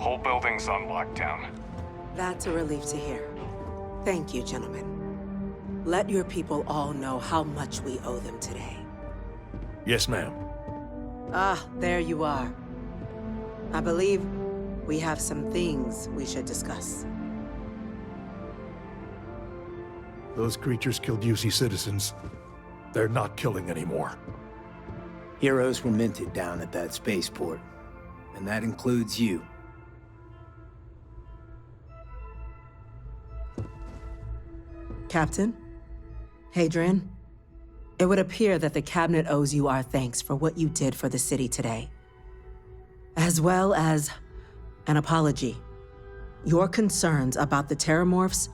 Whole building's on lockdown. That's a relief to hear. Thank you, gentlemen. Let your people all know how much we owe them today. Yes, ma'am. Ah, there you are. I believe we have some things we should discuss. Those creatures killed UC citizens. They're not killing anymore. Heroes were minted down at that spaceport, and that includes you. Captain? Hadrian? It would appear that the Cabinet owes you our thanks for what you did for the city today. As well as an apology. Your concerns about the Terramorphs,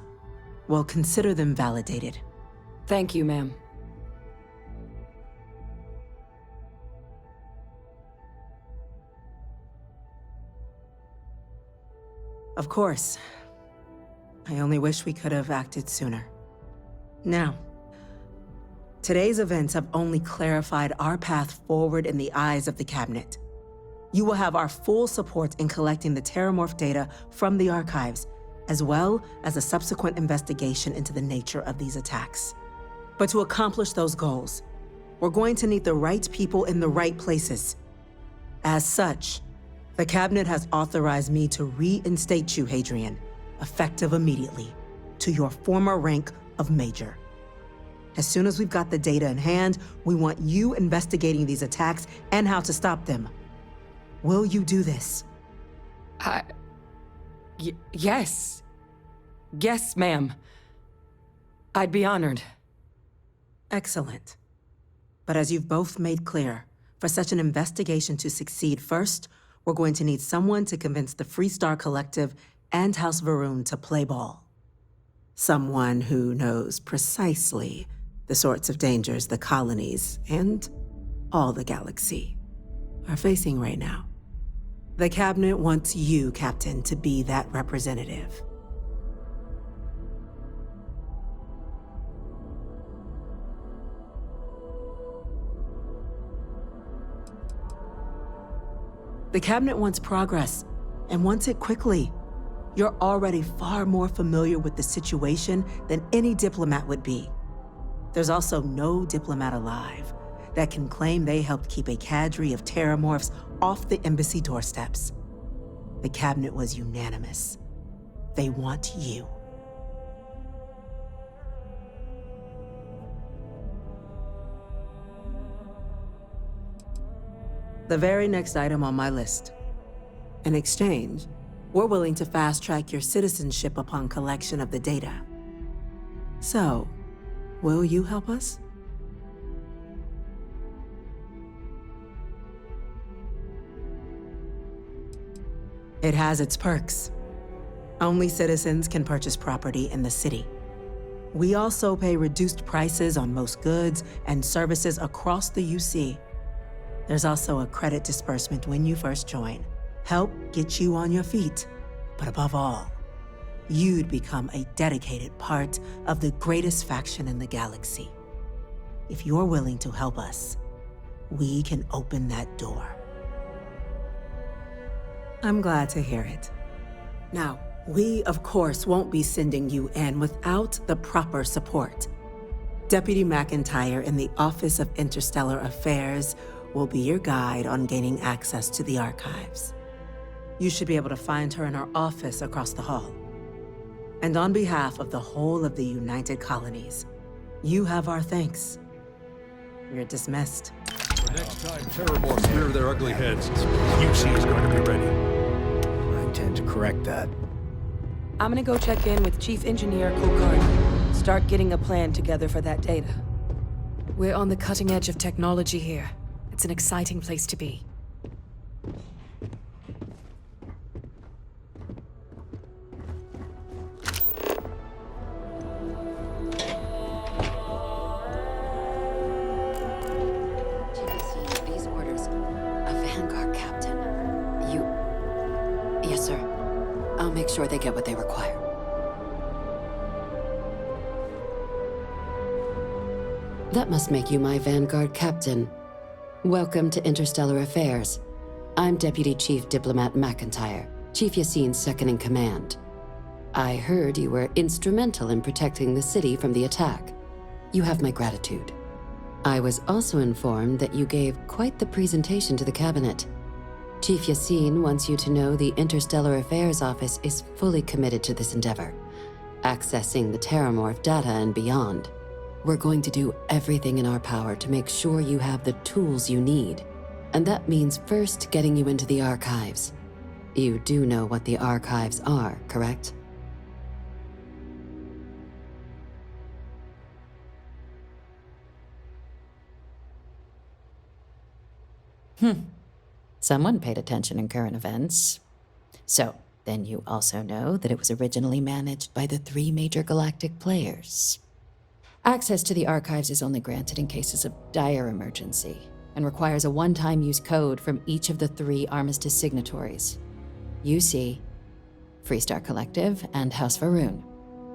well, consider them validated. Thank you, ma'am. Of course. I only wish we could have acted sooner. Now, today's events have only clarified our path forward in the eyes of the Cabinet. You will have our full support in collecting the Terramorph data from the archives, as well as a subsequent investigation into the nature of these attacks. But to accomplish those goals, we're going to need the right people in the right places. As such, the Cabinet has authorized me to reinstate you, Hadrian, effective immediately, to your former rank of Major. As soon as we've got the data in hand, we want you investigating these attacks and how to stop them. Will you do this? Yes. Yes, ma'am. I'd be honored. Excellent. But as you've both made clear, for such an investigation to succeed, first, we're going to need someone to convince the Freestar Collective and House Varun to play ball. Someone who knows precisely the sorts of dangers the colonies and all the galaxy are facing right now. The Cabinet wants you, Captain, to be that representative. The Cabinet wants progress, and wants it quickly. You're already far more familiar with the situation than any diplomat would be. There's also no diplomat alive that can claim they helped keep a cadre of Terramorphs off the embassy doorsteps. The Cabinet was unanimous. They want you. The very next item on my list. In exchange, we're willing to fast-track your citizenship upon collection of the data. So, will you help us? It has its perks. Only citizens can purchase property in the city. We also pay reduced prices on most goods and services across the UC. There's also a credit disbursement when you first join. Help get you on your feet. But above all, you'd become a dedicated part of the greatest faction in the galaxy. If you're willing to help us, we can open that door. I'm glad to hear it. Now, we, of course, won't be sending you in without the proper support. Deputy McIntyre in the Office of Interstellar Affairs will be your guide on gaining access to the archives. You should be able to find her in her office across the hall. And on behalf of the whole of the United Colonies, you have our thanks. You're dismissed. The next time Terramorphs rear their ugly heads, UC is going to be ready. I intend to correct that. I'm gonna go check in with Chief Engineer Kokard. Start getting a plan together for that data. We're on the cutting edge of technology here. It's an exciting place to be. These orders. A Vanguard captain. Yes, sir. I'll make sure they get what they require. That must make you my Vanguard captain. Welcome to Interstellar Affairs. I'm Deputy Chief Diplomat McIntyre. Chief Yassine's second-in-command. I heard you were instrumental in protecting the city from the attack. You have my gratitude. I was also informed that you gave quite the presentation to the cabinet. Chief Yassine wants you to know the Interstellar Affairs Office is fully committed to this endeavor, accessing the Terramorph data and beyond. We're going to do everything in our power to make sure you have the tools you need. And that means first getting you into the archives. You do know what the archives are, correct? Someone paid attention in current events. So, then you also know that it was originally managed by the 3 major galactic players. Access to the archives is only granted in cases of dire emergency, and requires a one-time use code from each of the 3 armistice signatories. UC, Freestar Collective, and House Varun.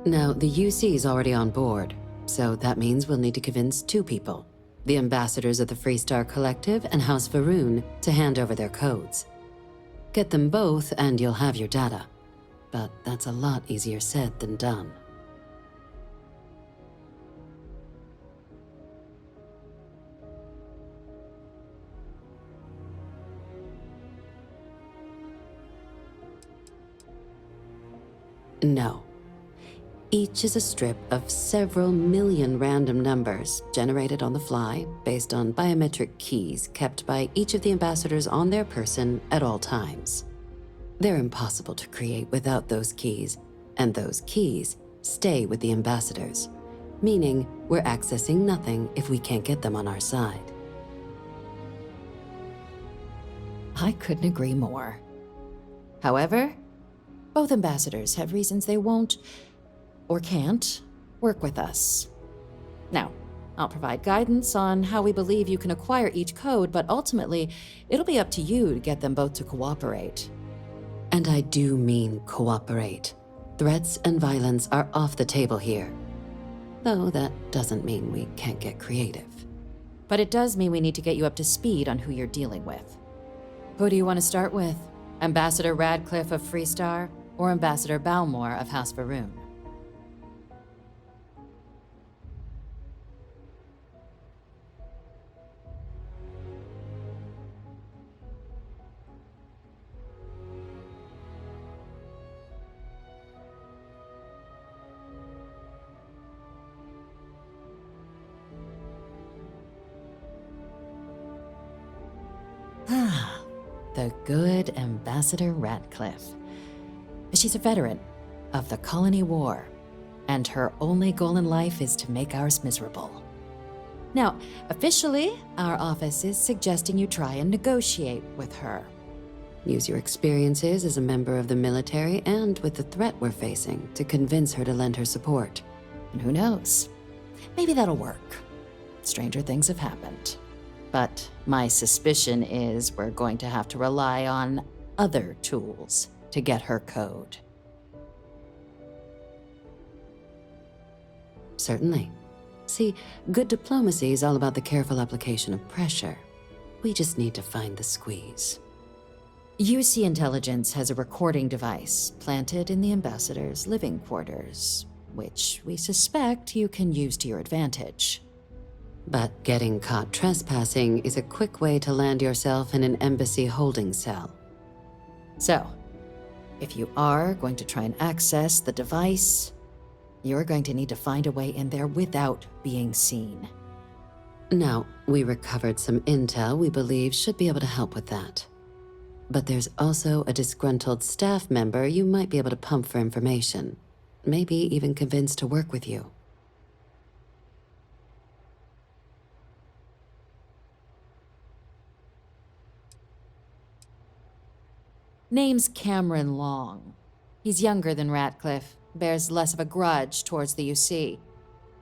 Now, the UC is already on board, so that means we'll need to convince 2 people. The ambassadors of the Freestar Collective and House Varun to hand over their codes. Get them both and you'll have your data. But that's a lot easier said than done. No. Each is a strip of several million random numbers generated on the fly based on biometric keys kept by each of the ambassadors on their person at all times. They're impossible to create without those keys, and those keys stay with the ambassadors, meaning we're accessing nothing if we can't get them on our side. I couldn't agree more. However, both ambassadors have reasons they won't, or can't, work with us. Now, I'll provide guidance on how we believe you can acquire each code, but ultimately, it'll be up to you to get them both to cooperate. And I do mean cooperate. Threats and violence are off the table here. Though that doesn't mean we can't get creative. But it does mean we need to get you up to speed on who you're dealing with. Who do you want to start with? Ambassador Radcliffe of Freestar, or Ambassador Balmore of House Varun? The good Ambassador Radcliffe. She's a veteran of the Colony War, and her only goal in life is to make ours miserable. Now, officially, our office is suggesting you try and negotiate with her. Use your experiences as a member of the military and with the threat we're facing to convince her to lend her support. And who knows? Maybe that'll work. Stranger things have happened. But my suspicion is we're going to have to rely on other tools to get her code. Certainly. See, good diplomacy is all about the careful application of pressure. We just need to find the squeeze. UC Intelligence has a recording device planted in the ambassador's living quarters, which we suspect you can use to your advantage. But getting caught trespassing is a quick way to land yourself in an embassy holding cell. So, if you are going to try and access the device, you're going to need to find a way in there without being seen. Now, we recovered some intel we believe should be able to help with that. But there's also a disgruntled staff member you might be able to pump for information. Maybe even convince to work with you. Name's Cameron Long. He's younger than Radcliffe, bears less of a grudge towards the UC.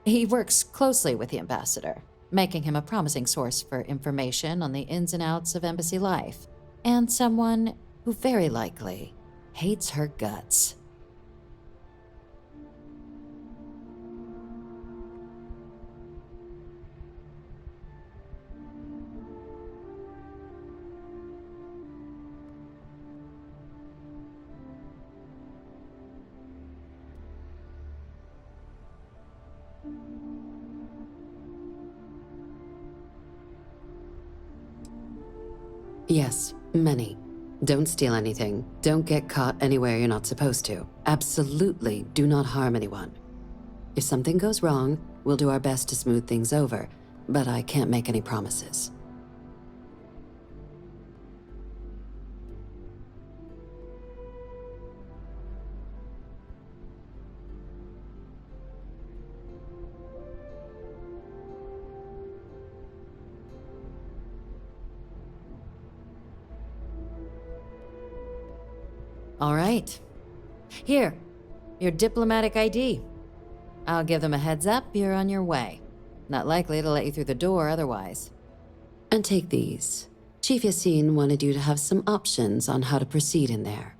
He works closely with the ambassador, making him a promising source for information on the ins and outs of embassy life, and someone who very likely hates her guts. Yes, many. Don't steal anything. Don't get caught anywhere you're not supposed to. Absolutely do not harm anyone. If something goes wrong, we'll do our best to smooth things over, but I can't make any promises. All right. Here, your diplomatic ID. I'll give them a heads up, you're on your way. Not likely to let you through the door otherwise. And take these. Chief Yassine wanted you to have some options on how to proceed in there.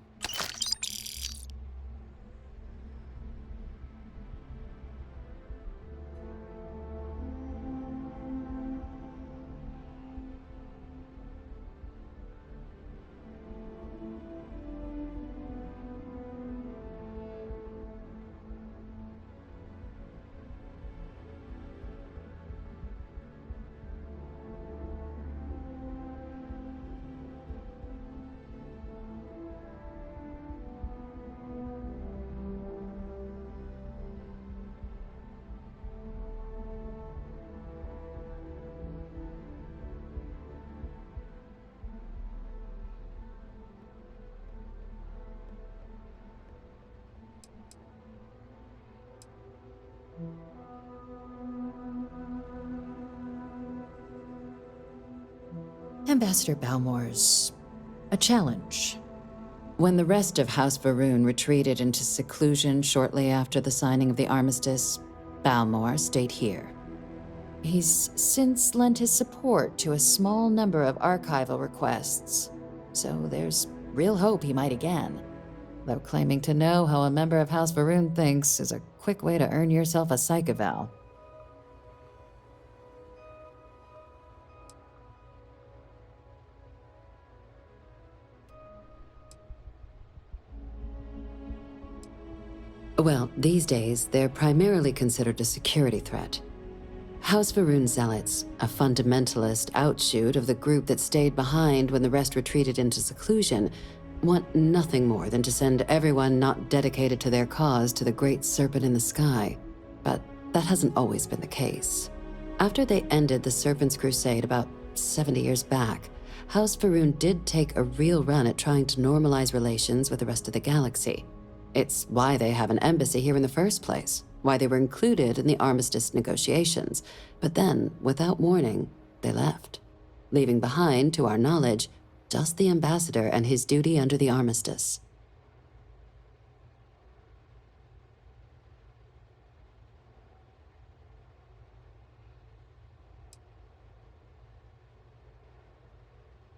Ambassador Balmore's a challenge. When the rest of House Varun retreated into seclusion shortly after the signing of the armistice, Balmore stayed here. He's since lent his support to a small number of archival requests, so there's real hope he might again. Though claiming to know how a member of House Varun thinks is a quick way to earn yourself a psych eval. Well, these days, they're primarily considered a security threat. House Varun Zealots, a fundamentalist outshoot of the group that stayed behind when the rest retreated into seclusion, want nothing more than to send everyone not dedicated to their cause to the great serpent in the sky. But that hasn't always been the case. After they ended the Serpent's Crusade about 70 years back, House Varun did take a real run at trying to normalize relations with the rest of the galaxy. It's why they have an embassy here in the first place, why they were included in the armistice negotiations. But then, without warning, they left, leaving behind, to our knowledge, just the ambassador and his duty under the armistice.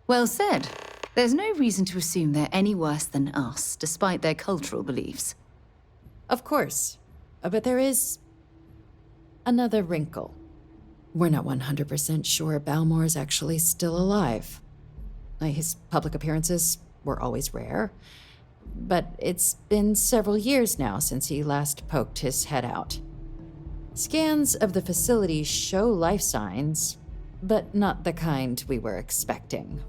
Well said. There's no reason to assume they're any worse than us, despite their cultural beliefs. Of course, but there is another wrinkle. We're not 100% sure Balmore's actually still alive. His public appearances were always rare, but it's been several years now since he last poked his head out. Scans of the facility show life signs, but not the kind we were expecting.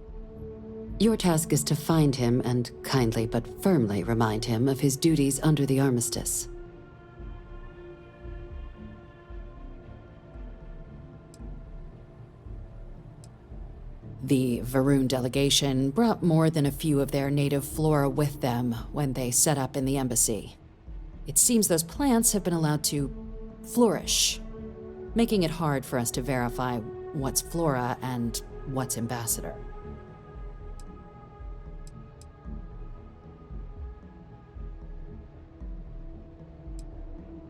Your task is to find him and kindly but firmly remind him of his duties under the armistice. The Varun delegation brought more than a few of their native flora with them when they set up in the embassy. It seems those plants have been allowed to flourish, making it hard for us to verify what's flora and what's ambassador.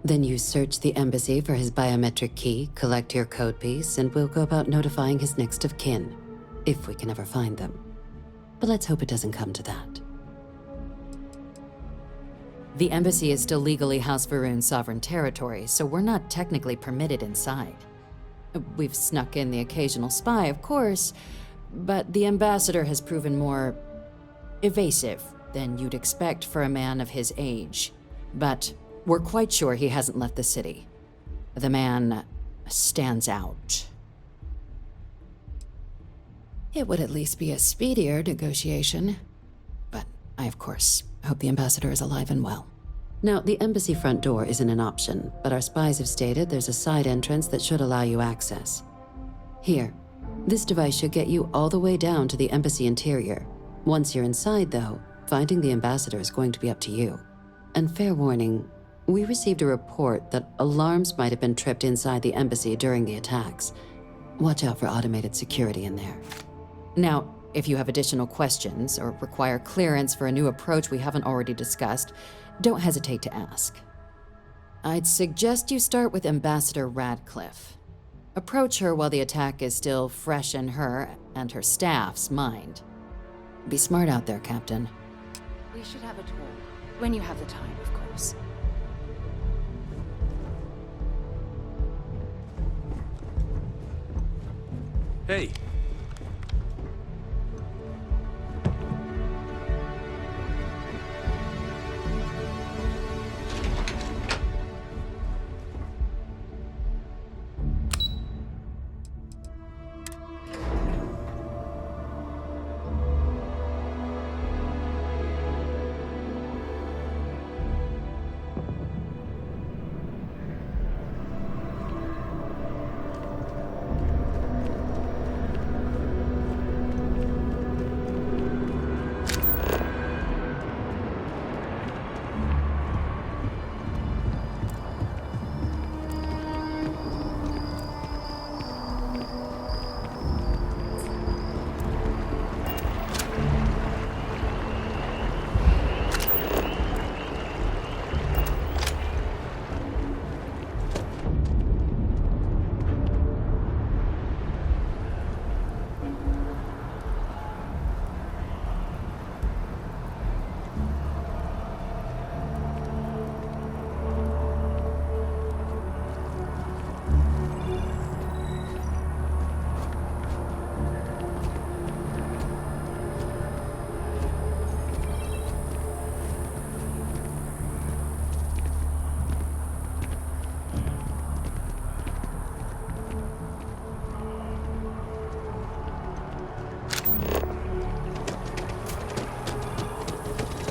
Then you search the embassy for his biometric key, collect your codepiece, and we'll go about notifying his next of kin, if we can ever find them. But let's hope it doesn't come to that. The embassy is still legally House Varun's sovereign territory, so we're not technically permitted inside. We've snuck in the occasional spy, of course, but the ambassador has proven more evasive than you'd expect for a man of his age. But we're quite sure he hasn't left the city. The man stands out. It would at least be a speedier negotiation. But I, of course, hope the ambassador is alive and well. Now, the embassy front door isn't an option, but our spies have stated there's a side entrance that should allow you access. Here, this device should get you all the way down to the embassy interior. Once you're inside, though, finding the ambassador is going to be up to you. And fair warning, we received a report that alarms might have been tripped inside the embassy during the attacks. Watch out for automated security in there. Now, if you have additional questions or require clearance for a new approach we haven't already discussed, don't hesitate to ask. I'd suggest you start with Ambassador Radcliffe. Approach her while the attack is still fresh in her and her staff's mind. Be smart out there, Captain. We should have a talk. When you have the time, of course. Hey.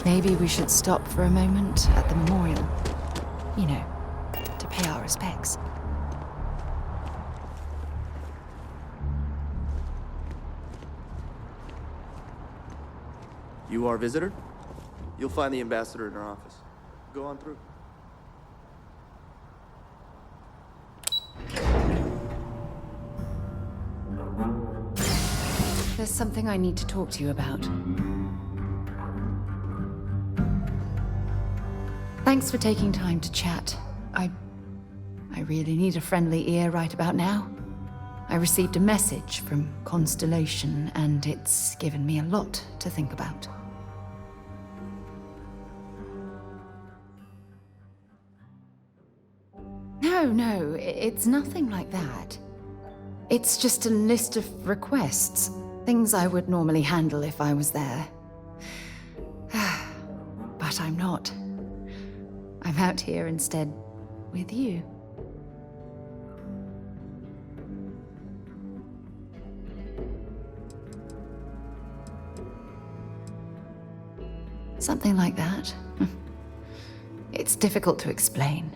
Maybe we should stop for a moment at the memorial. You know, to pay our respects. You are a visitor? You'll find the ambassador in her office. Go on through. There's something I need to talk to you about. Thanks for taking time to chat. I really need a friendly ear right about now. I received a message from Constellation, and it's given me a lot to think about. No, it's nothing like that. It's just a list of requests, things I would normally handle if I was there. But I'm not. I'm out here instead with you. Something like that. It's difficult to explain.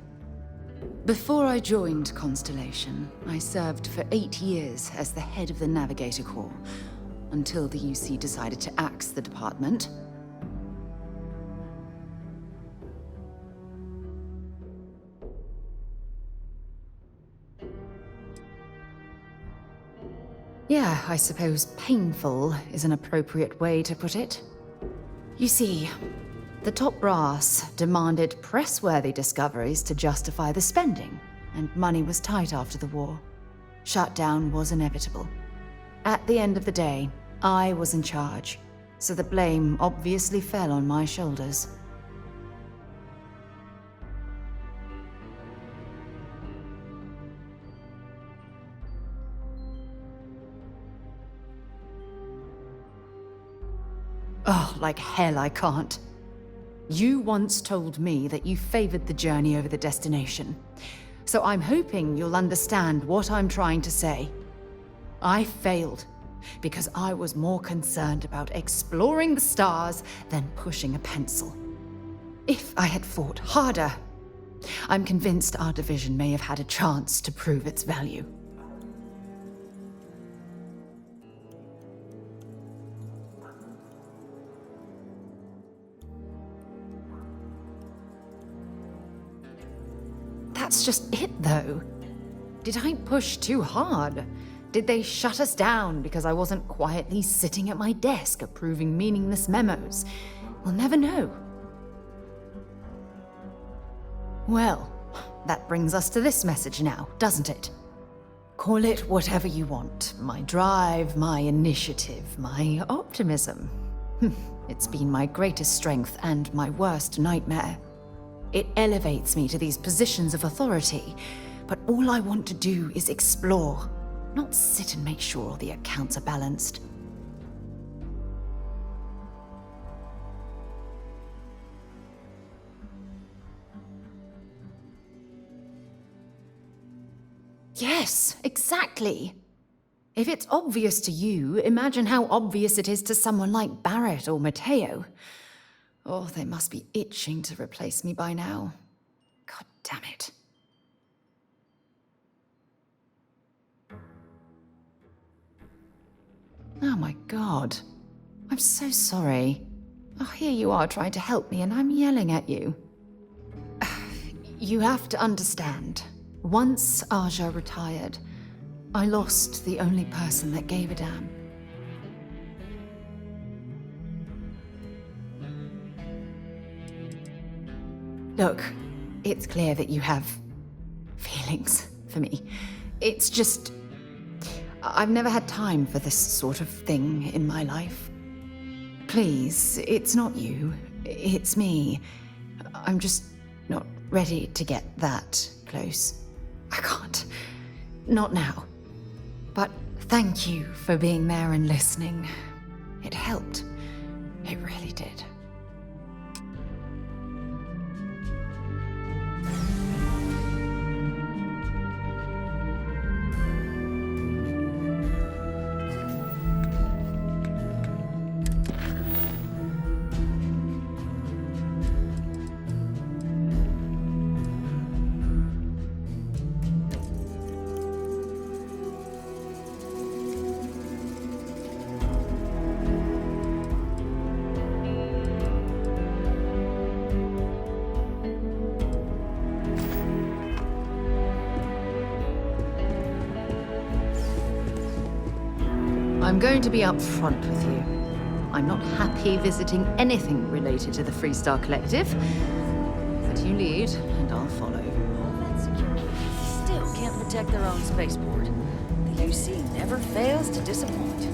Before I joined Constellation, I served for 8 years as the head of the Navigator Corps, until the UC decided to axe the department. Yeah, I suppose painful is an appropriate way to put it. You see, the top brass demanded press-worthy discoveries to justify the spending, and money was tight after the war. Shutdown was inevitable. At the end of the day, I was in charge, so the blame obviously fell on my shoulders. Oh, like hell I can't. You once told me that you favored the journey over the destination. So I'm hoping you'll understand what I'm trying to say. I failed. because I was more concerned about exploring the stars than pushing a pencil. If I had fought harder, I'm convinced our division may have had a chance to prove its value. That's just it, though. Did I push too hard? Did they shut us down because I wasn't quietly sitting at my desk approving meaningless memos? We'll never know. Well, that brings us to this message now, doesn't it? Call it whatever you want. My drive, my initiative, my optimism. It's been my greatest strength and my worst nightmare. It elevates me to these positions of authority, but all I want to do is explore, not sit and make sure all the accounts are balanced. Yes, exactly. If it's obvious to you, imagine how obvious it is to someone like Barrett or Mateo. Oh, they must be itching to replace me by now. God damn it. Oh my God. I'm so sorry. Oh, here you are trying to help me and I'm yelling at you. You have to understand. Once Aja retired, I lost the only person that gave a damn. Look, it's clear that you have feelings for me. It's just, I've never had time for this sort of thing in my life. Please, it's not you, it's me. I'm just not ready to get that close. I can't. Not now. But thank you for being there and listening. It helped. It really did. I'm going to be upfront with you. I'm not happy visiting anything related to the Freestar Collective. But you lead, and I'll follow. All that security still can't protect their own spaceport. The UC never fails to disappoint.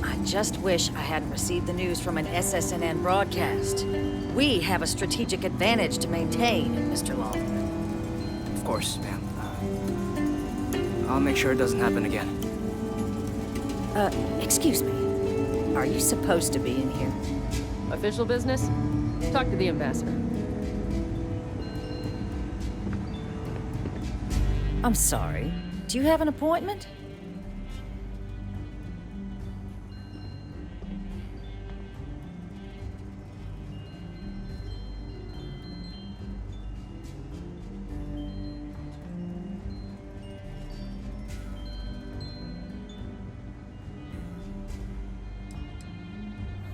I just wish I hadn't received the news from an SSNN broadcast. We have a strategic advantage to maintain, Mr. Long. Of course, ma'am. I'll make sure it doesn't happen again. Excuse me. Are you supposed to be in here? Official business? Talk to the ambassador. I'm sorry. Do you have an appointment?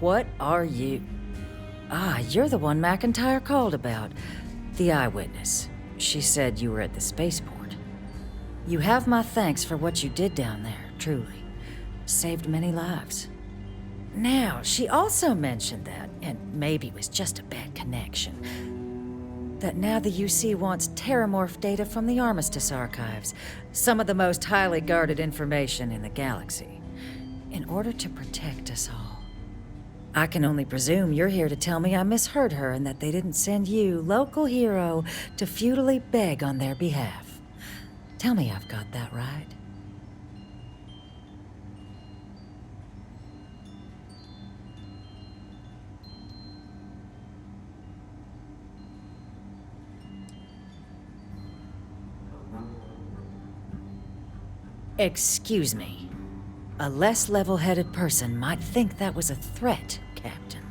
What are you? Ah, you're the one McIntyre called about. The eyewitness. She said you were at the spaceport. You have my thanks for what you did down there, truly. Saved many lives. Now, she also mentioned that, and maybe it was just a bad connection, that now the UC wants terramorph data from the Armistice archives, some of the most highly guarded information in the galaxy, in order to protect us all. I can only presume you're here to tell me I misheard her and that they didn't send you, local hero, to futilely beg on their behalf. Tell me I've got that right. Excuse me. A less level-headed person might think that was a threat, Captain.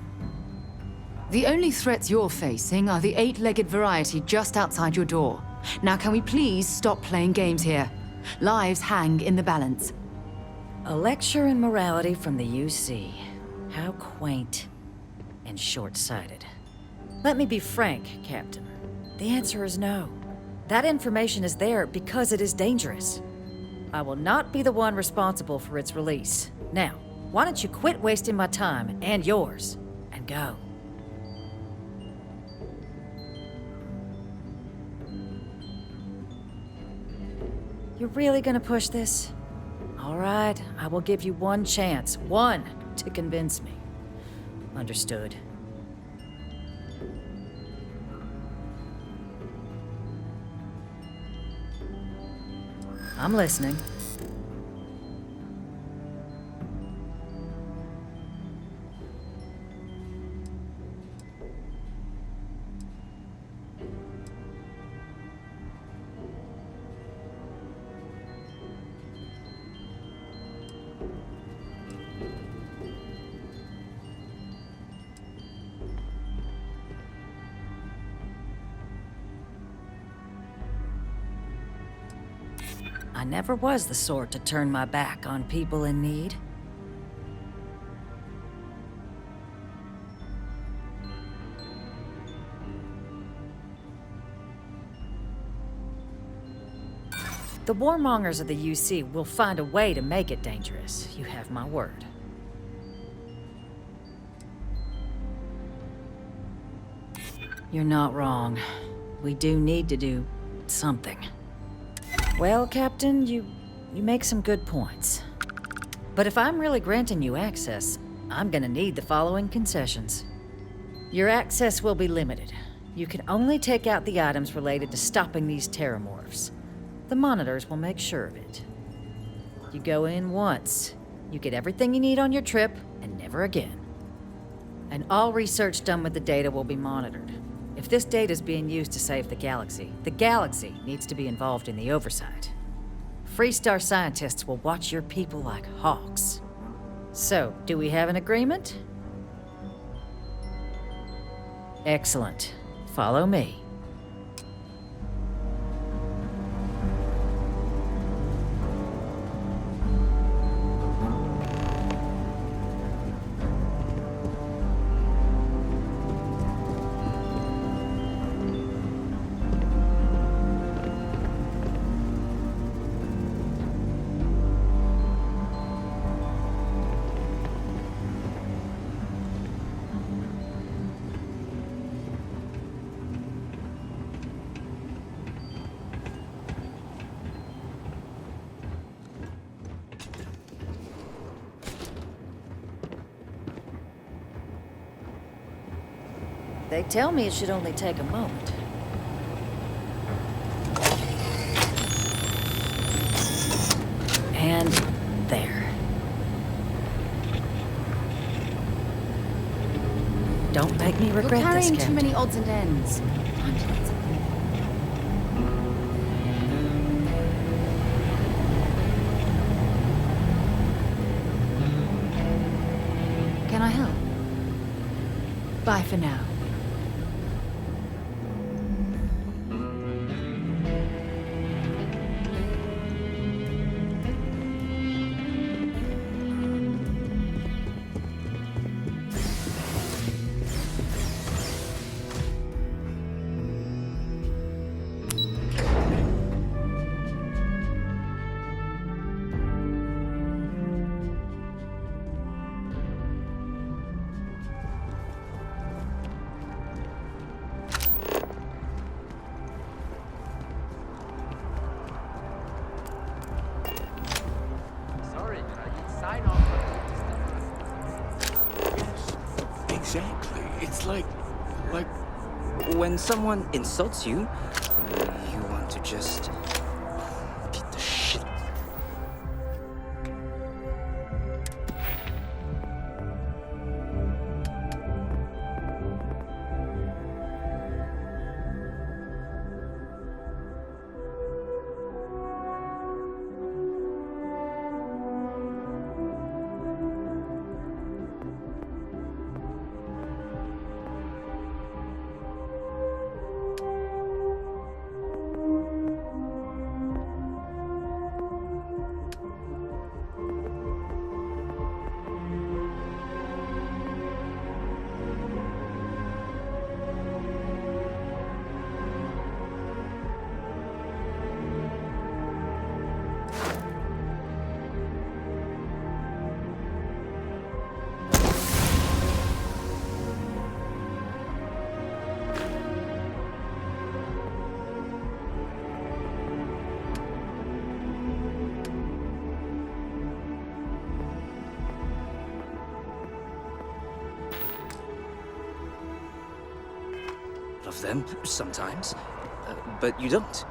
The only threats you're facing are the 8-legged variety just outside your door. Now can we please stop playing games here? Lives hang in the balance. A lecture in morality from the UC. How quaint and short-sighted. Let me be frank, Captain. The answer is no. That information is there because it is dangerous. I will not be the one responsible for its release. Now, why don't you quit wasting my time and yours, and go? You're really gonna push this? All right, I will give you one chance, one, to convince me. Understood. I'm listening. I never was the sort to turn my back on people in need. The warmongers of the UC will find a way to make it dangerous. You have my word. You're not wrong. We do need to do something. Well, Captain, you make some good points. But if I'm really granting you access, I'm gonna need the following concessions. Your access will be limited. You can only take out the items related to stopping these terramorphs. The monitors will make sure of it. You go in once, you get everything you need on your trip, and never again. And all research done with the data will be monitored. If this data is being used to save the galaxy needs to be involved in the oversight. Freestar scientists will watch your people like hawks. So, do we have an agreement? Excellent. Follow me. They tell me it should only take a moment. And there. Don't make me regret this, You're carrying Captain. too many odds and ends. Time to let something go. Can I help? Bye for now. Exactly. It's like when someone insults you, you want to just beat the shit. of them sometimes, but you don't.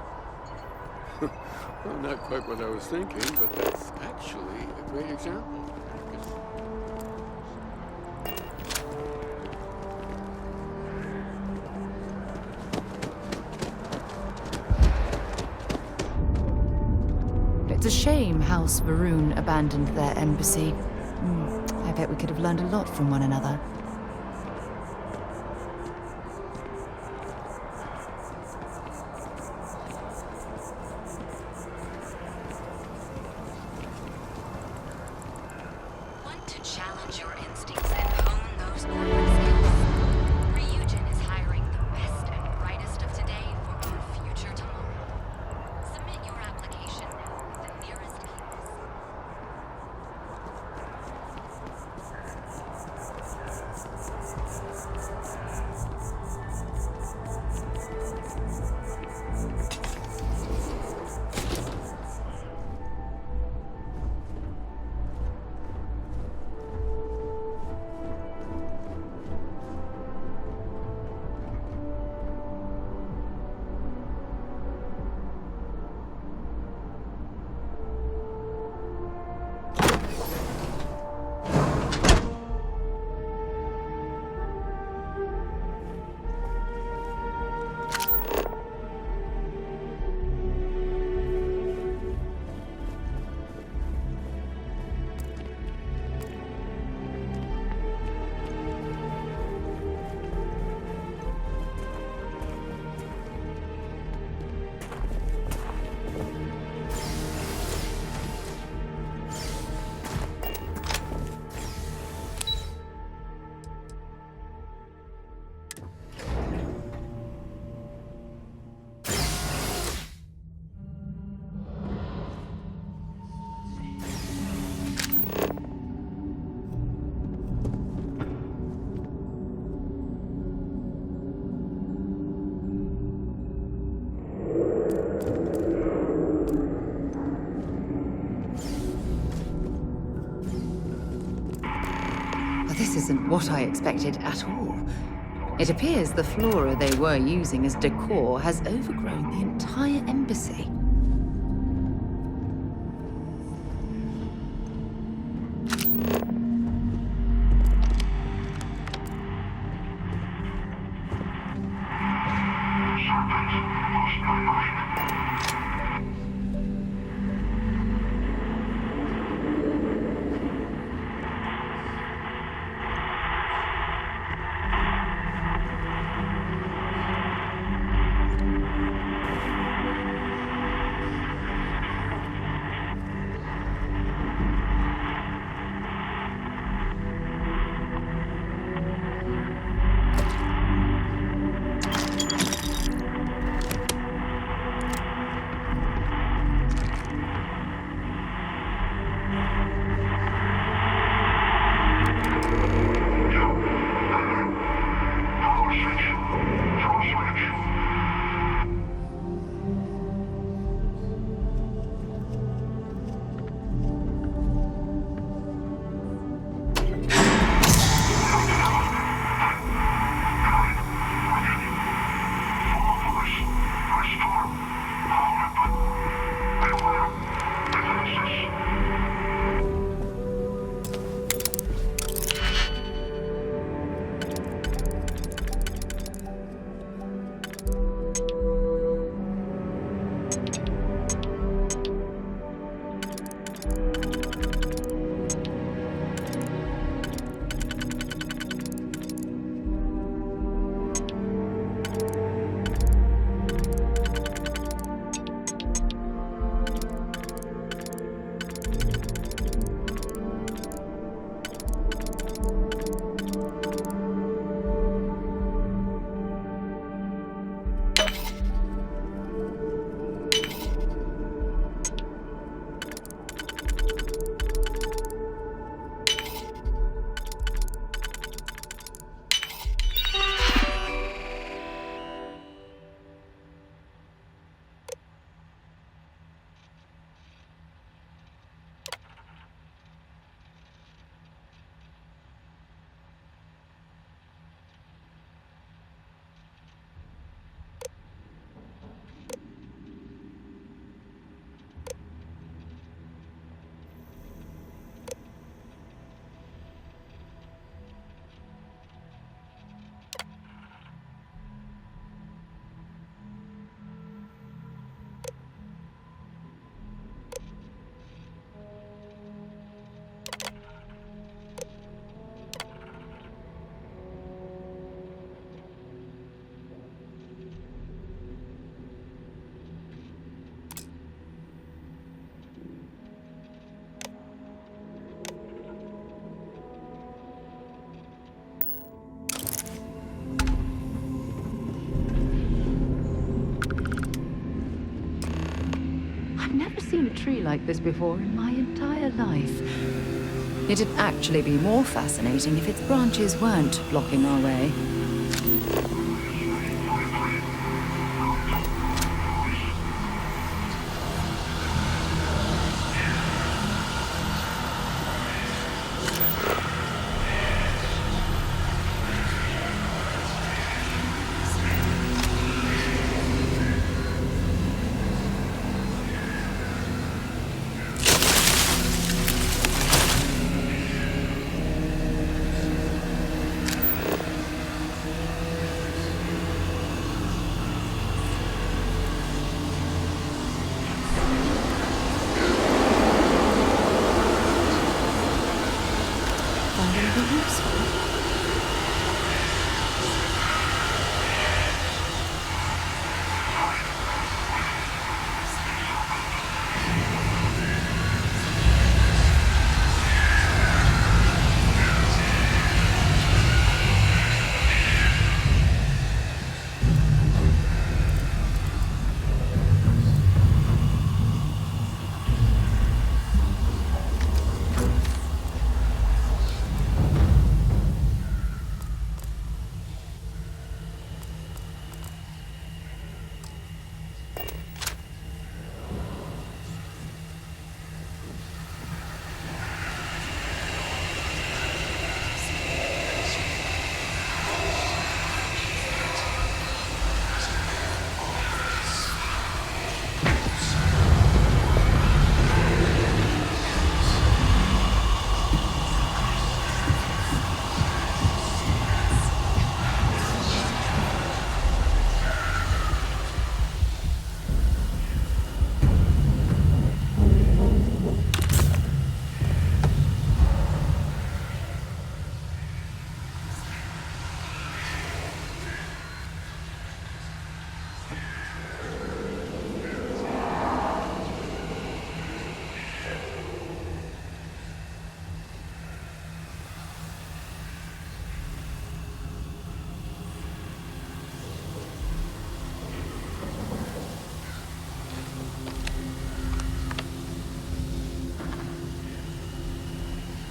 Well, not quite what I was thinking, but that's actually a great example. It's a shame House Varun abandoned their embassy. I bet we could have learned a lot from one another. Want to challenge your instincts and hone those corporate skills? Ryujin is hiring the best and brightest of today for our future tomorrow. Submit your application now at the nearest campus. This isn't what I expected at all. It appears the flora they were using as decor has overgrown the entire embassy. seen a tree like this before in my entire life. It'd actually be more fascinating if its branches weren't blocking our way.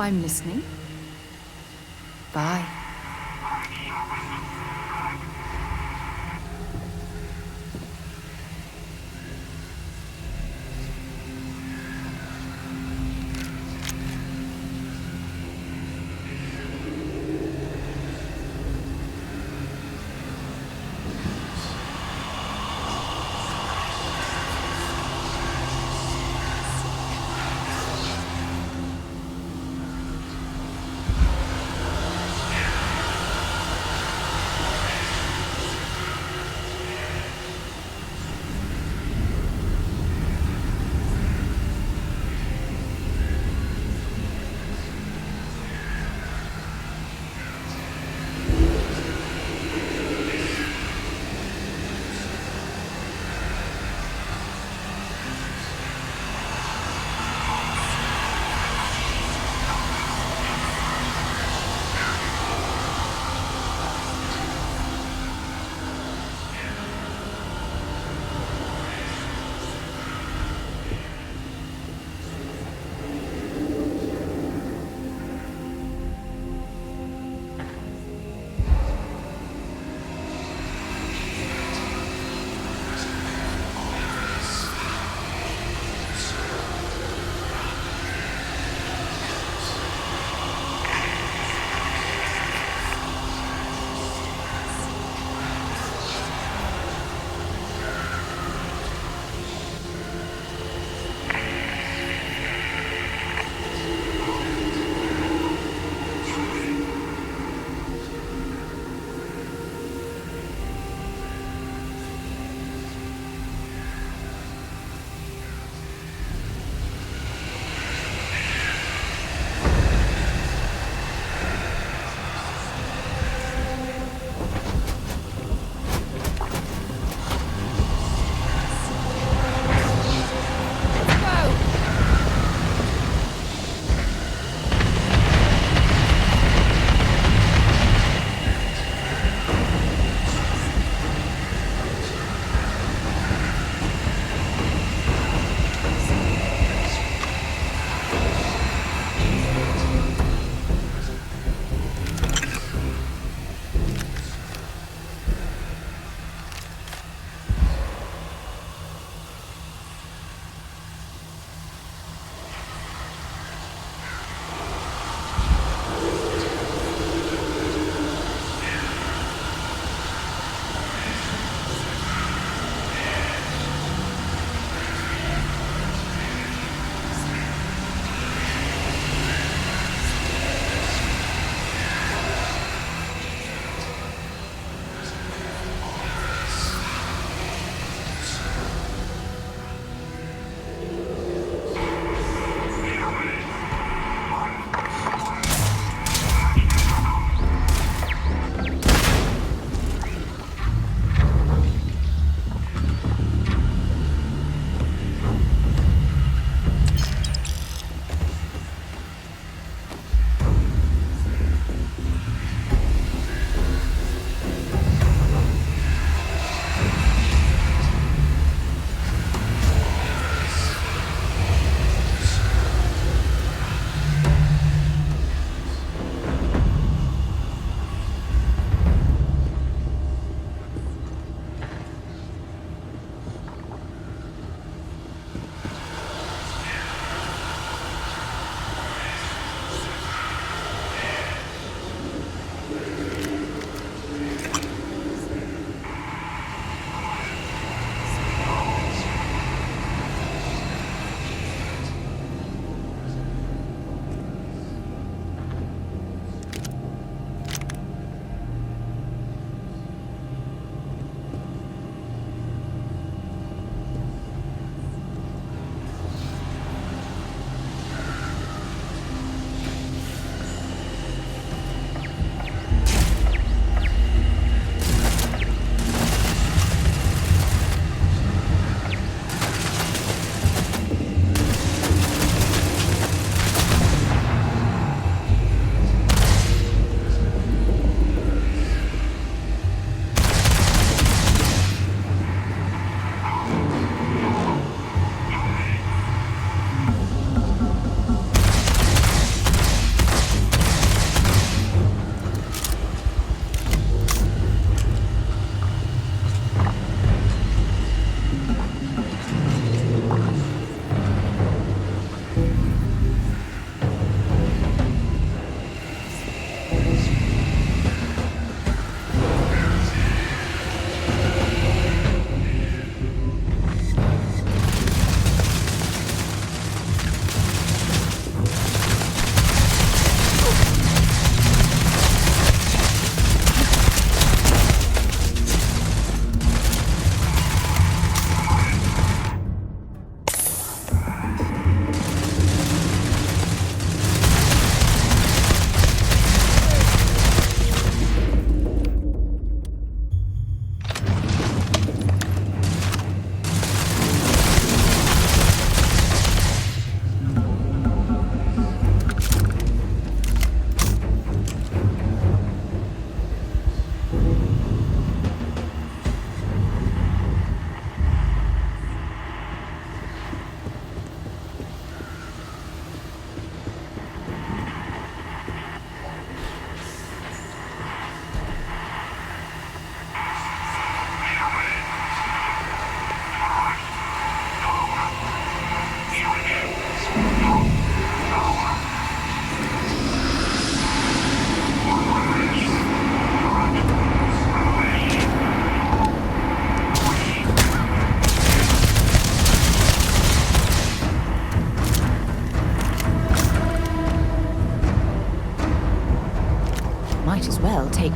I'm listening. Bye.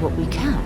what we can.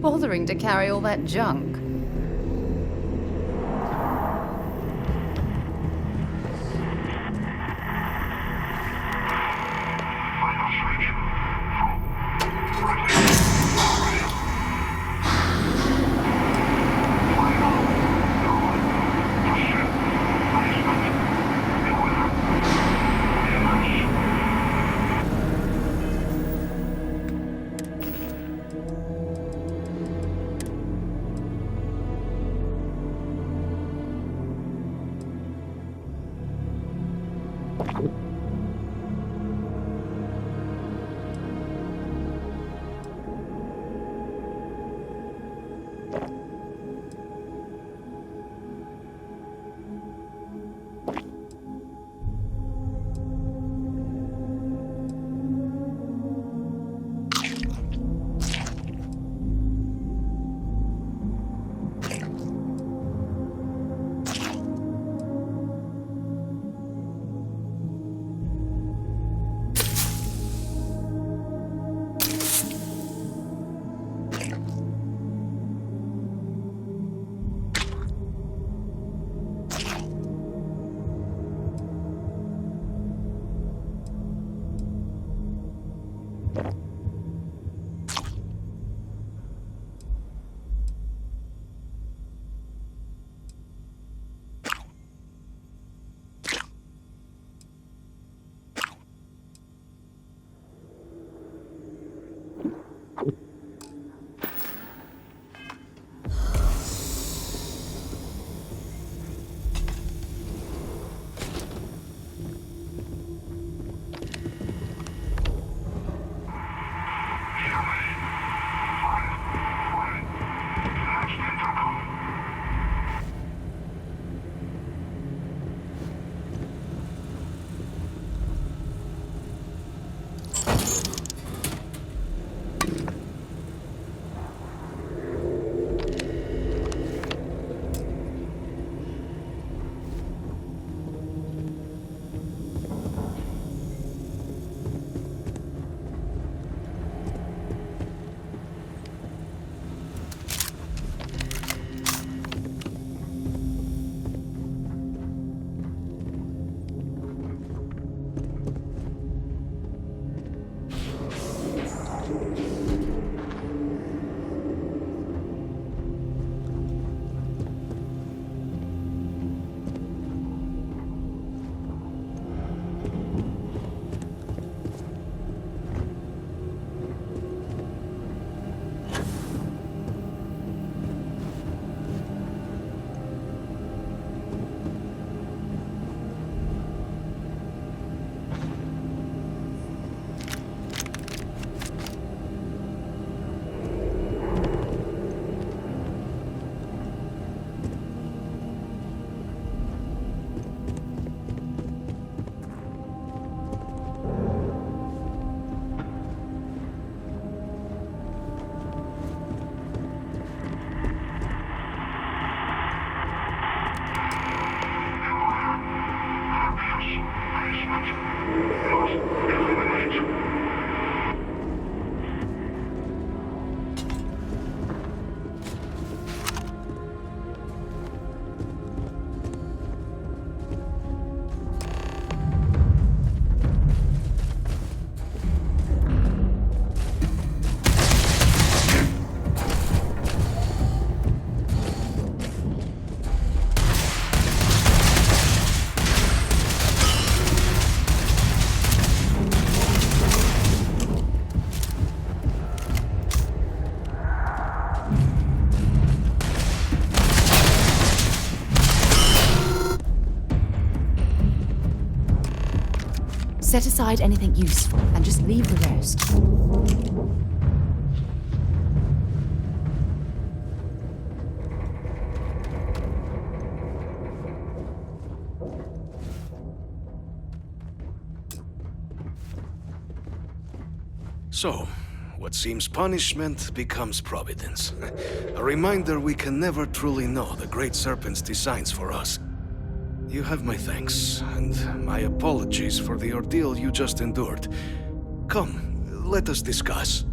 Bothering to carry all that junk. Set aside anything useful and just leave the rest. So, what seems punishment becomes providence. A reminder we can never truly know the Great Serpent's designs for us. You have my thanks, and my apologies for the ordeal you just endured. Come, let us discuss.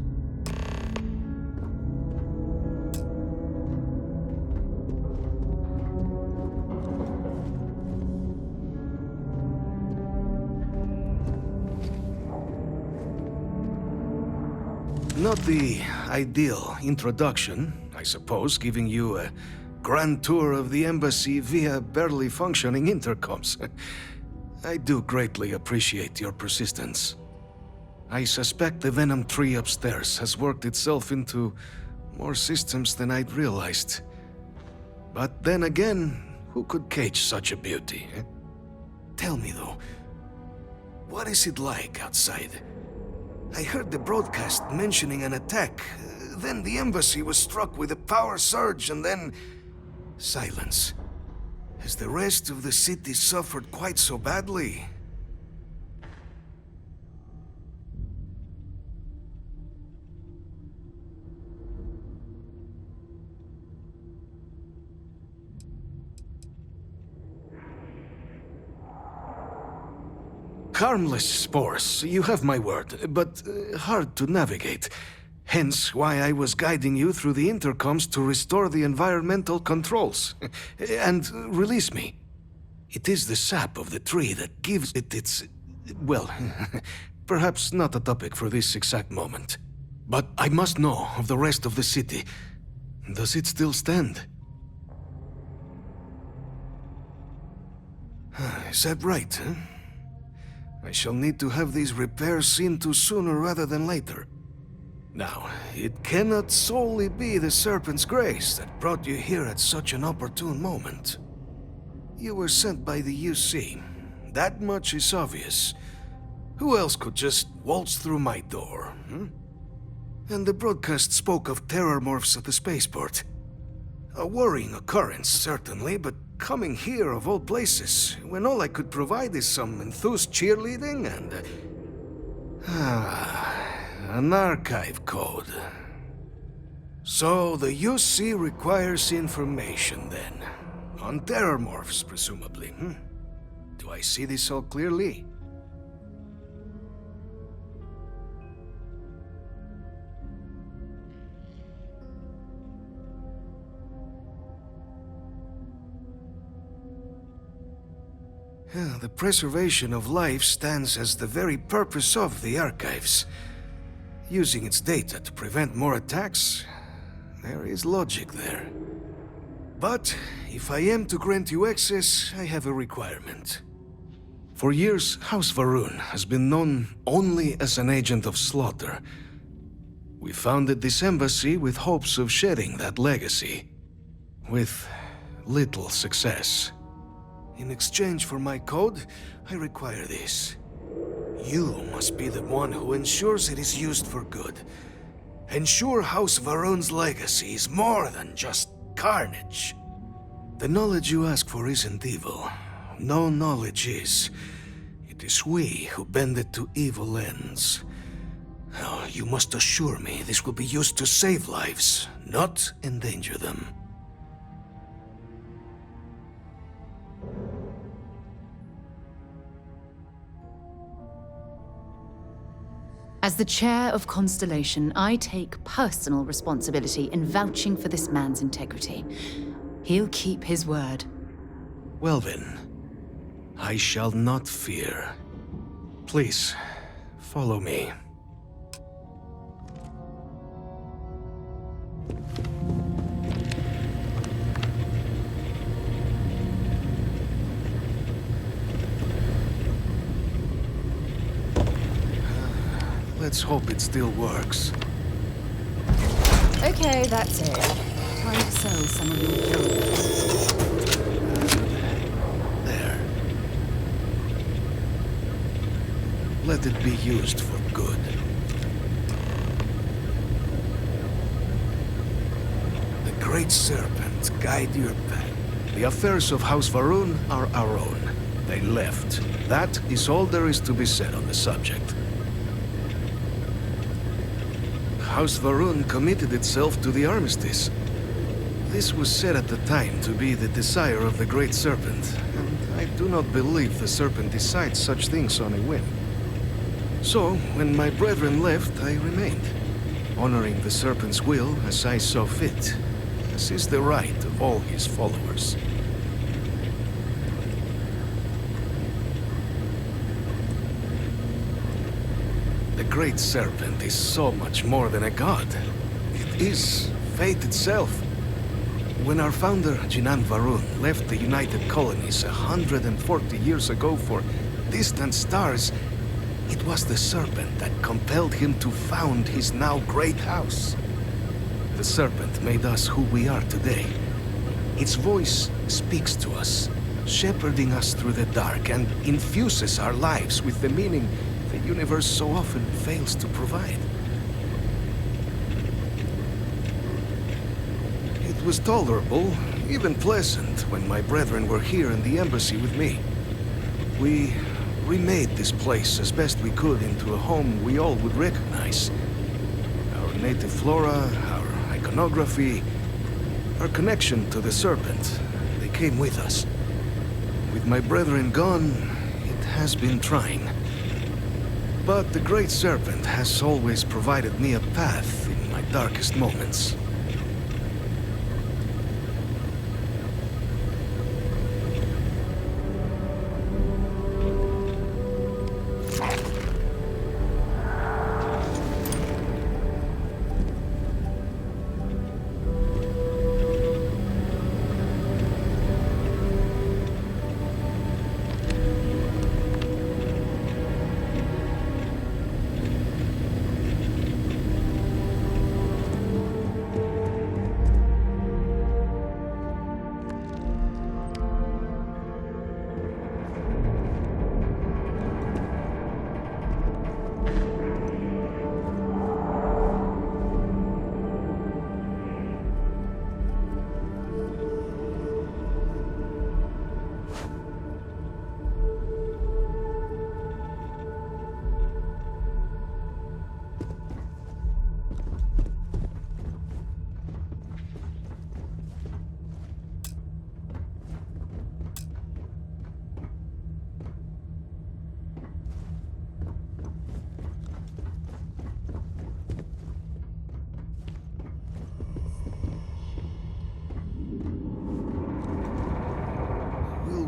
Not the ideal introduction, I suppose, giving you a grand tour of the embassy via barely functioning intercoms. I do greatly appreciate your persistence. I suspect the venom tree upstairs has worked itself into more systems than I'd realized. But then again, who could cage such a beauty? Tell me though, what is it like outside? I heard the broadcast mentioning an attack. Then the embassy was struck with a power surge, and then silence. Has the rest of the city suffered quite so badly? Harmless spores, you have my word, but hard to navigate. Hence why I was guiding you through the intercoms to restore the environmental controls. And release me. It is the sap of the tree that gives it its... well, perhaps not a topic for this exact moment. But I must know of the rest of the city. Does it still stand? Is that right, huh? I shall need to have these repairs seen to sooner rather than later. Now, it cannot solely be the Serpent's grace that brought you here at such an opportune moment. You were sent by the UC. That much is obvious. Who else could just waltz through my door, And the broadcast spoke of terror morphs at the spaceport. A worrying occurrence, certainly, but coming here of all places, when all I could provide is some enthused cheerleading and... an archive code. So the UC requires information, then. On terror morphs, presumably, Do I see this all clearly? The preservation of life stands as the very purpose of the archives. Using its data to prevent more attacks, there is logic there. But if I am to grant you access, I have a requirement. For years, House Varun has been known only as an agent of slaughter. We founded this embassy with hopes of shedding that legacy. With little success. In exchange for my code, I require this. You must be the one who ensures it is used for good. Ensure House Varun's legacy is more than just carnage. The knowledge you ask for isn't evil. No knowledge is. It is we who bend it to evil ends. Oh, you must assure me this will be used to save lives, not endanger them. As the chair of Constellation, I take personal responsibility in vouching for this man's integrity. He'll keep his word. Well then, I shall not fear. Please, follow me. Let's hope it still works. Okay, that's it. Time to sell some of your products. There. let it be used for good. The Great Serpent guide your path. The affairs of House Varun are our own. They left. That is all there is to be said on the subject. House Varun committed itself to the armistice. This was said at the time to be the desire of the Great Serpent, and I do not believe the Serpent decides such things on a whim. So, when my brethren left, I remained, honoring the Serpent's will as I saw fit, as is the right of all his followers. The Great Serpent is so much more than a god. It is fate itself. When our founder, Jinan Varun, left the United Colonies 140 years ago for distant stars, it was the Serpent that compelled him to found his now great house. The Serpent made us who we are today. Its voice speaks to us, shepherding us through the dark, and infuses our lives with the meaning the universe so often fails to provide. It was tolerable, even pleasant, when my brethren were here in the embassy with me. We remade this place as best we could into a home we all would recognize. Our native flora, our iconography, our connection to the Serpent, they came with us. With my brethren gone, it has been trying. But the Great Serpent has always provided me a path in my darkest moments.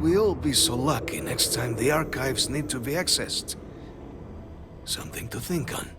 We'll be so lucky next time the archives need to be accessed. Something to think on.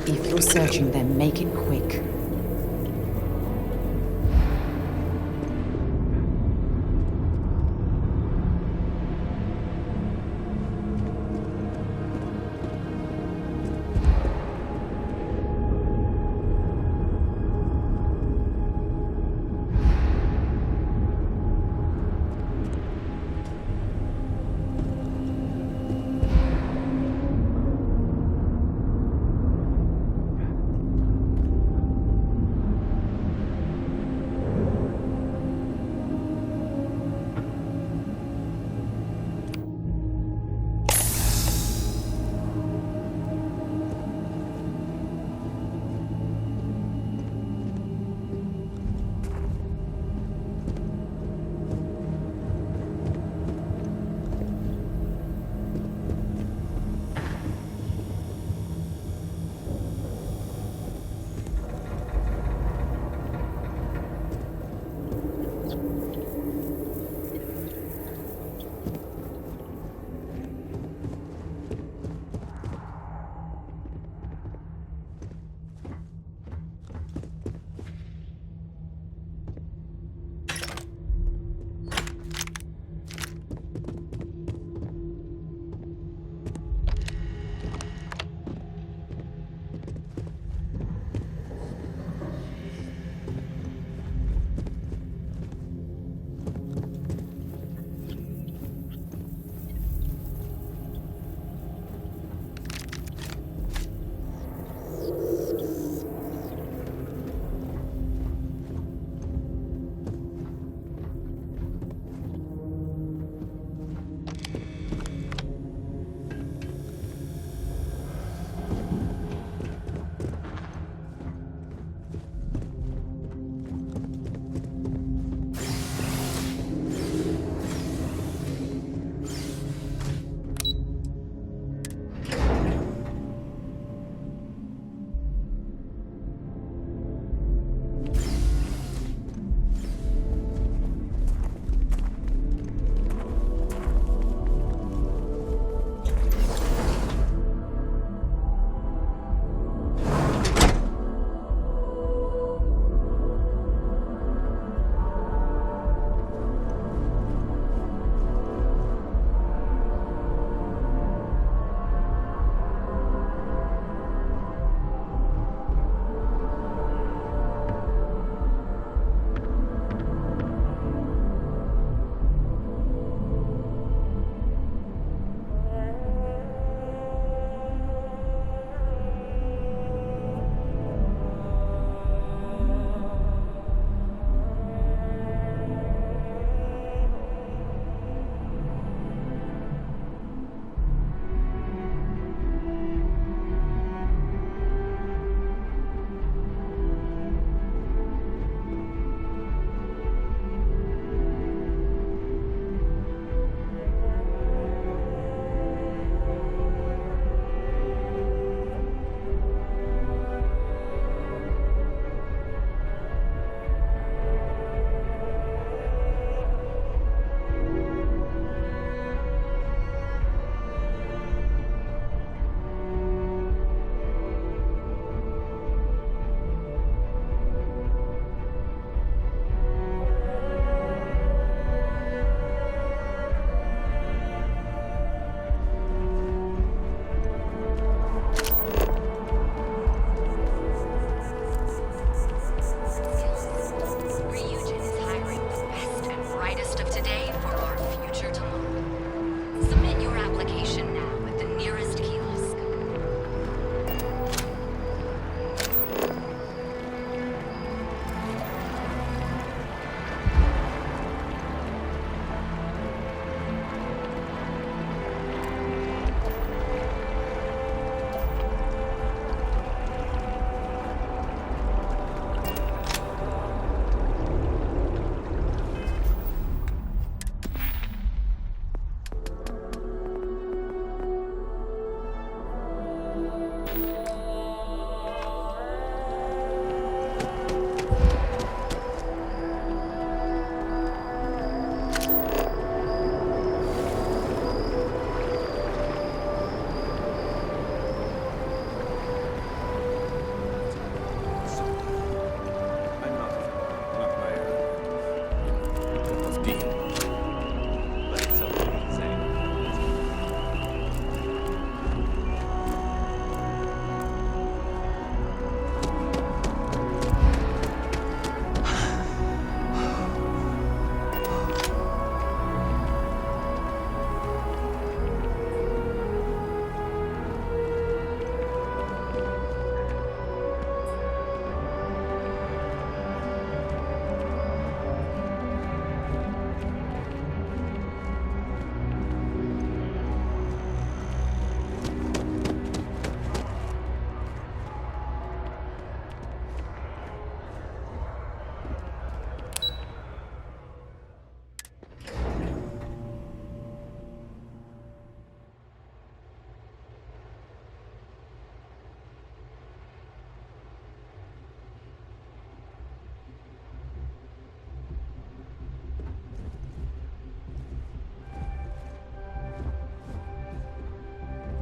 If you're searching, then make it quick.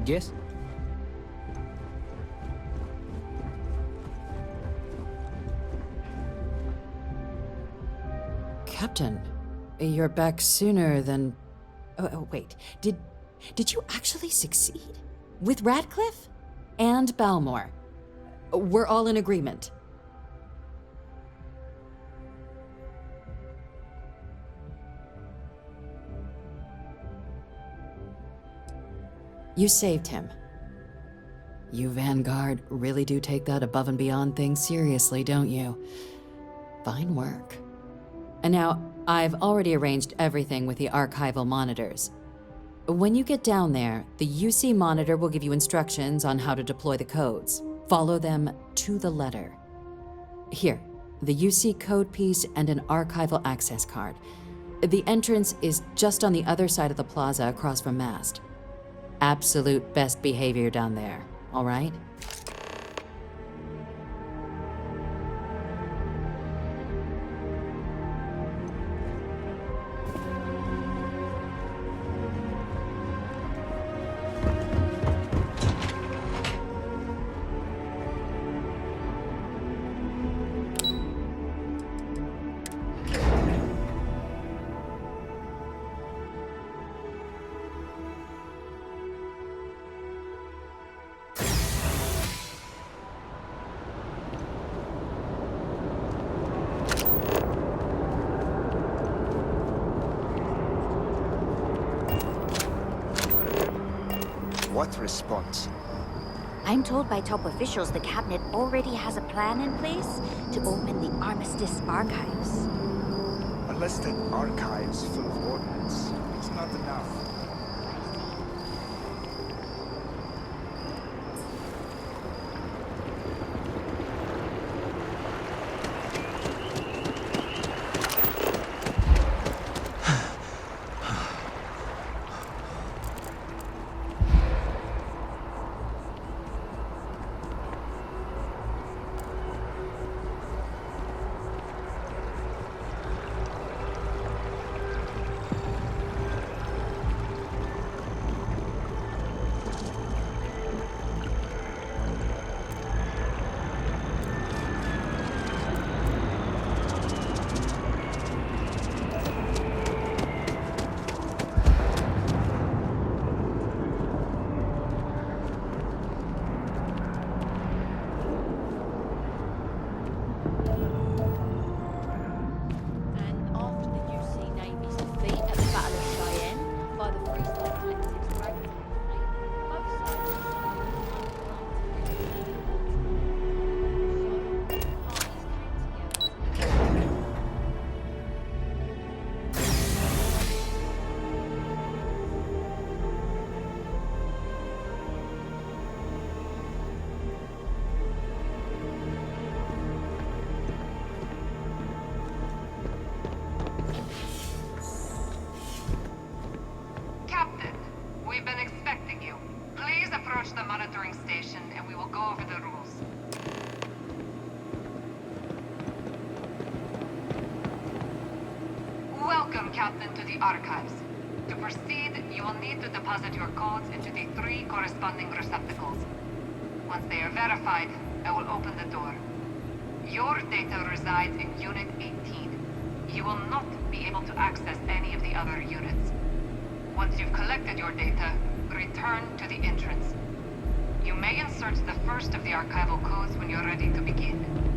Yes? Captain, you're back sooner than... Oh, wait. Did you actually succeed? With Radcliffe? And Balmore? We're all in agreement. You saved him. You Vanguard really do take that above and beyond thing seriously, don't you? Fine work. And now, I've already arranged everything with the archival monitors. When you get down there, the UC monitor will give you instructions on how to deploy the codes. Follow them to the letter. Here, the UC code piece and an archival access card. The entrance is just on the other side of the plaza across from Mast. Absolute best behavior down there, all right? What response? I'm told by top officials the cabinet already has a plan in place to open the Armistice archives. Unless that archive's full of ordnance, it's not enough. Captain, to the archives. To proceed, you will need to deposit your codes into the 3 corresponding receptacles. Once they are verified, I will open the door. Your data resides in Unit 18. You will not be able to access any of the other units. Once you've collected your data, return to the entrance. You may insert the first of the archival codes when you're ready to begin.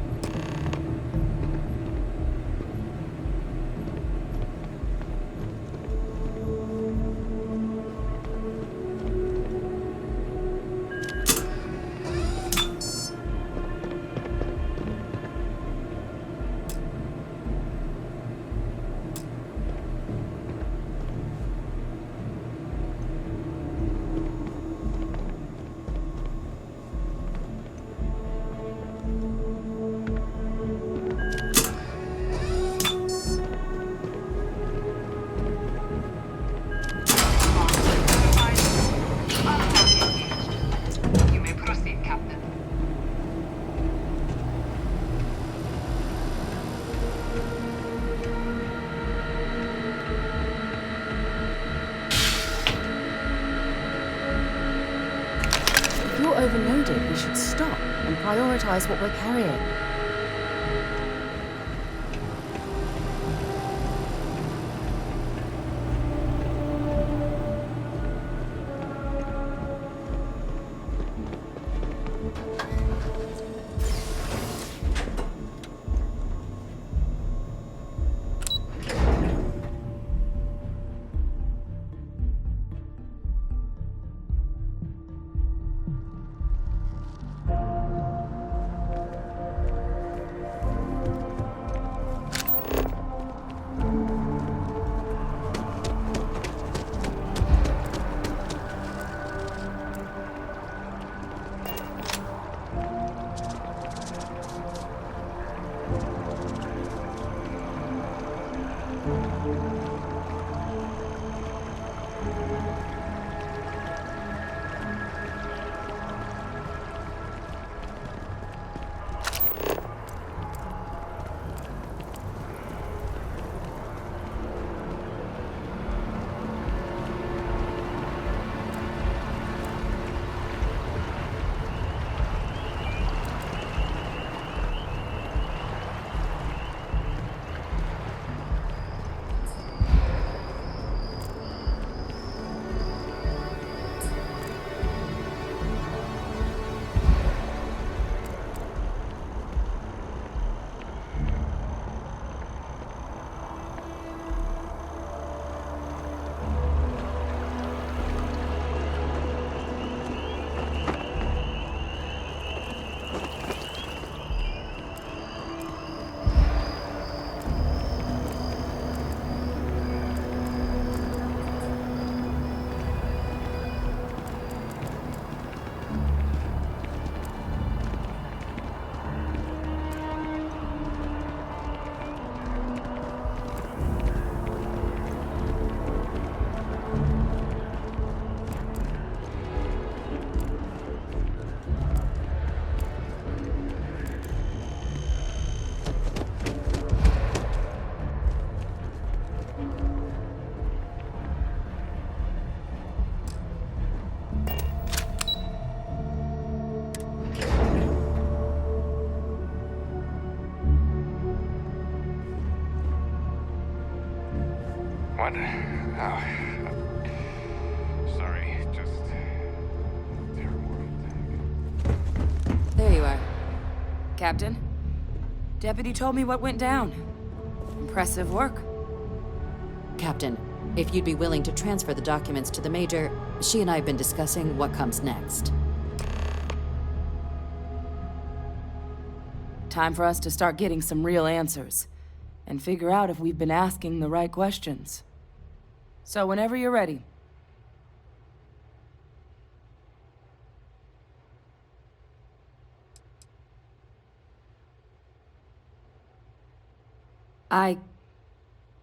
prioritize what we're carrying. What? Oh. Sorry, just... terrible. There you are. Captain. Deputy told me what went down. Impressive work. Captain, if you'd be willing to transfer the documents to the Major, she and I have been discussing what comes next. Time for us to start getting some real answers, and figure out if we've been asking the right questions. So whenever you're ready.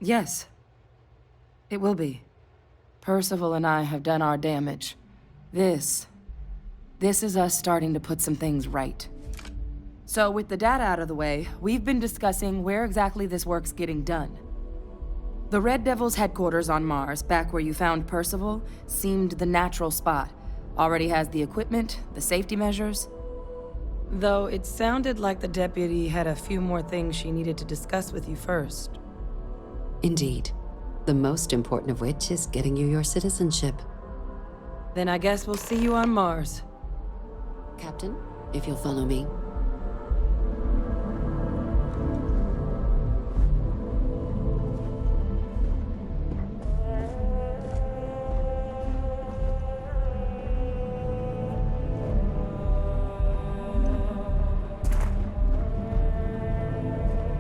Yes. It will be. Percival and I have done our damage. This is us starting to put some things right. So with the data out of the way, we've been discussing where exactly this work's getting done. The Red Devil's headquarters on Mars, back where you found Percival, seemed the natural spot. Already has the equipment, the safety measures. Though it sounded like the deputy had a few more things she needed to discuss with you first. Indeed. The most important of which is getting you your citizenship. Then I guess we'll see you on Mars. Captain, if you'll follow me.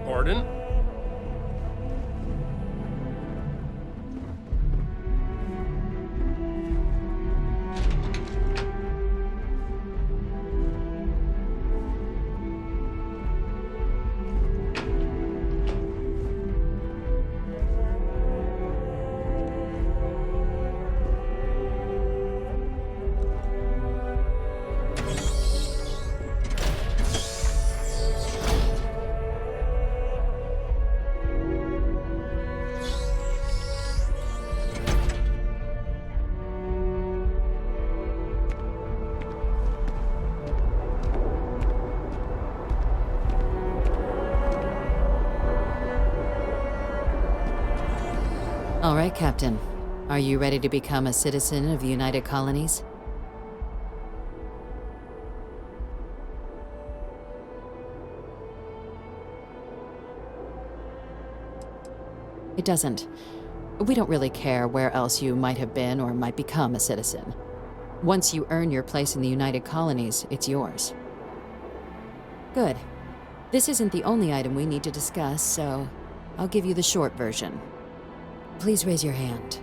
Pardon? All right, Captain. Are you ready to become a citizen of the United Colonies? It doesn't. We don't really care where else you might have been or might become a citizen. Once you earn your place in the United Colonies, it's yours. Good. This isn't the only item we need to discuss, so I'll give you the short version. Please raise your hand.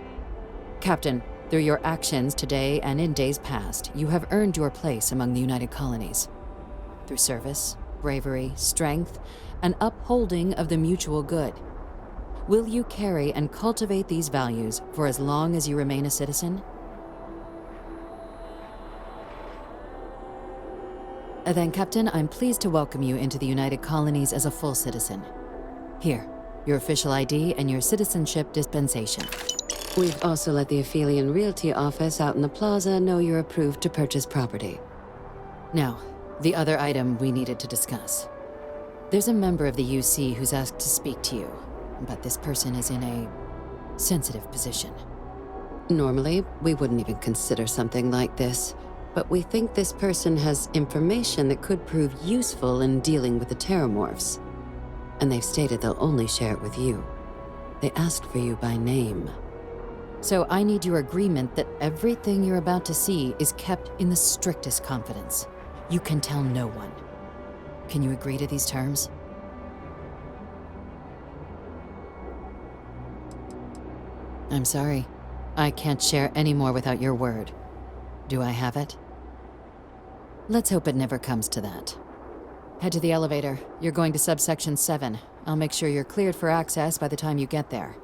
Captain, through your actions today and in days past, you have earned your place among the United Colonies. Through service, bravery, strength, and upholding of the mutual good. Will you carry and cultivate these values for as long as you remain a citizen? Then, Captain, I'm pleased to welcome you into the United Colonies as a full citizen. Here, your official ID and your citizenship dispensation. We've also let the Aphelion Realty office out in the plaza know you're approved to purchase property. Now, the other item we needed to discuss. There's a member of the UC who's asked to speak to you. But this person is in a sensitive position. Normally, we wouldn't even consider something like this, but we think this person has information that could prove useful in dealing with the Terramorphs. And they've stated they'll only share it with you. They asked for you by name. So I need your agreement that everything you're about to see is kept in the strictest confidence. You can tell no one. Can you agree to these terms? I'm sorry. I can't share any more without your word. Do I have it? Let's hope it never comes to that. Head to the elevator. You're going to subsection 7. I'll make sure you're cleared for access by the time you get there.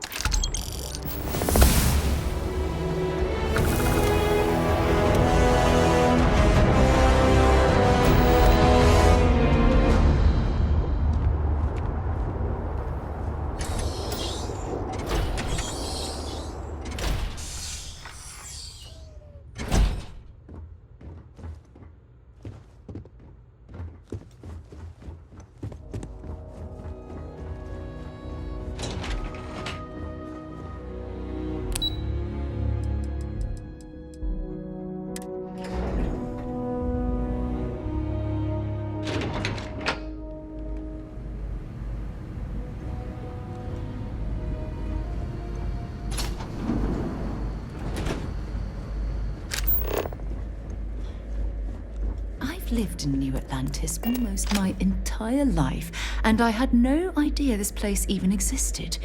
Lived in New Atlantis almost my entire life, and I had no idea this place even existed.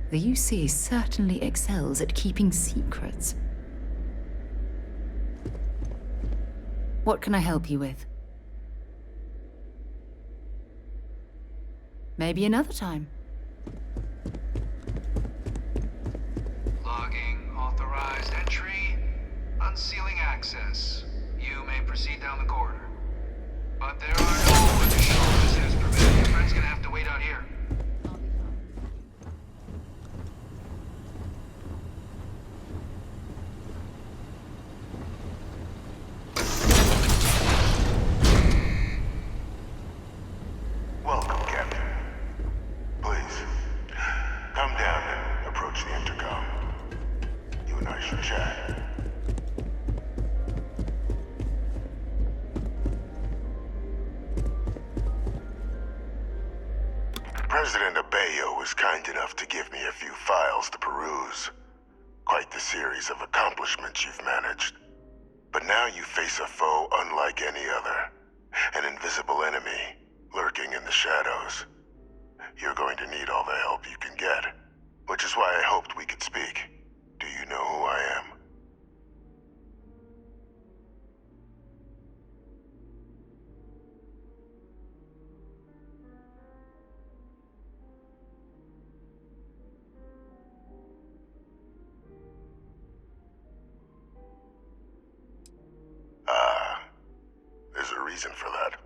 The UC certainly excels at keeping secrets. What can I help you with? Maybe another time. Logging authorized entry. Unsealing access. You may proceed down the corridor. But there are no additional visitors permitted. Your friend's gonna have to wait out here. Welcome, Captain. Please, come down and approach the intercom. You and I should chat. President Abeyo was kind enough to give me a few files to peruse. Quite the series of accomplishments you've managed. But now you face a foe unlike any other. An invisible enemy, lurking in the shadows. You're going to need all the help you can get. Which is why I hoped we could speak. Do you know who I am? There's a reason for that.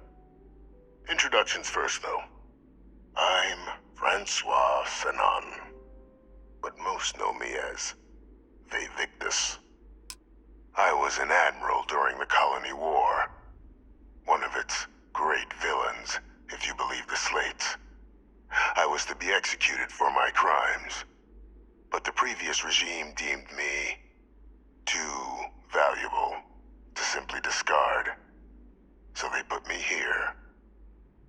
Introductions first, though. I'm Francois Sanon, but most know me as Victus. I was an admiral during the Colony War. One of its great villains, if you believe the slates. I was to be executed for my crimes. But the previous regime deemed me too valuable to simply discard. So they put me here,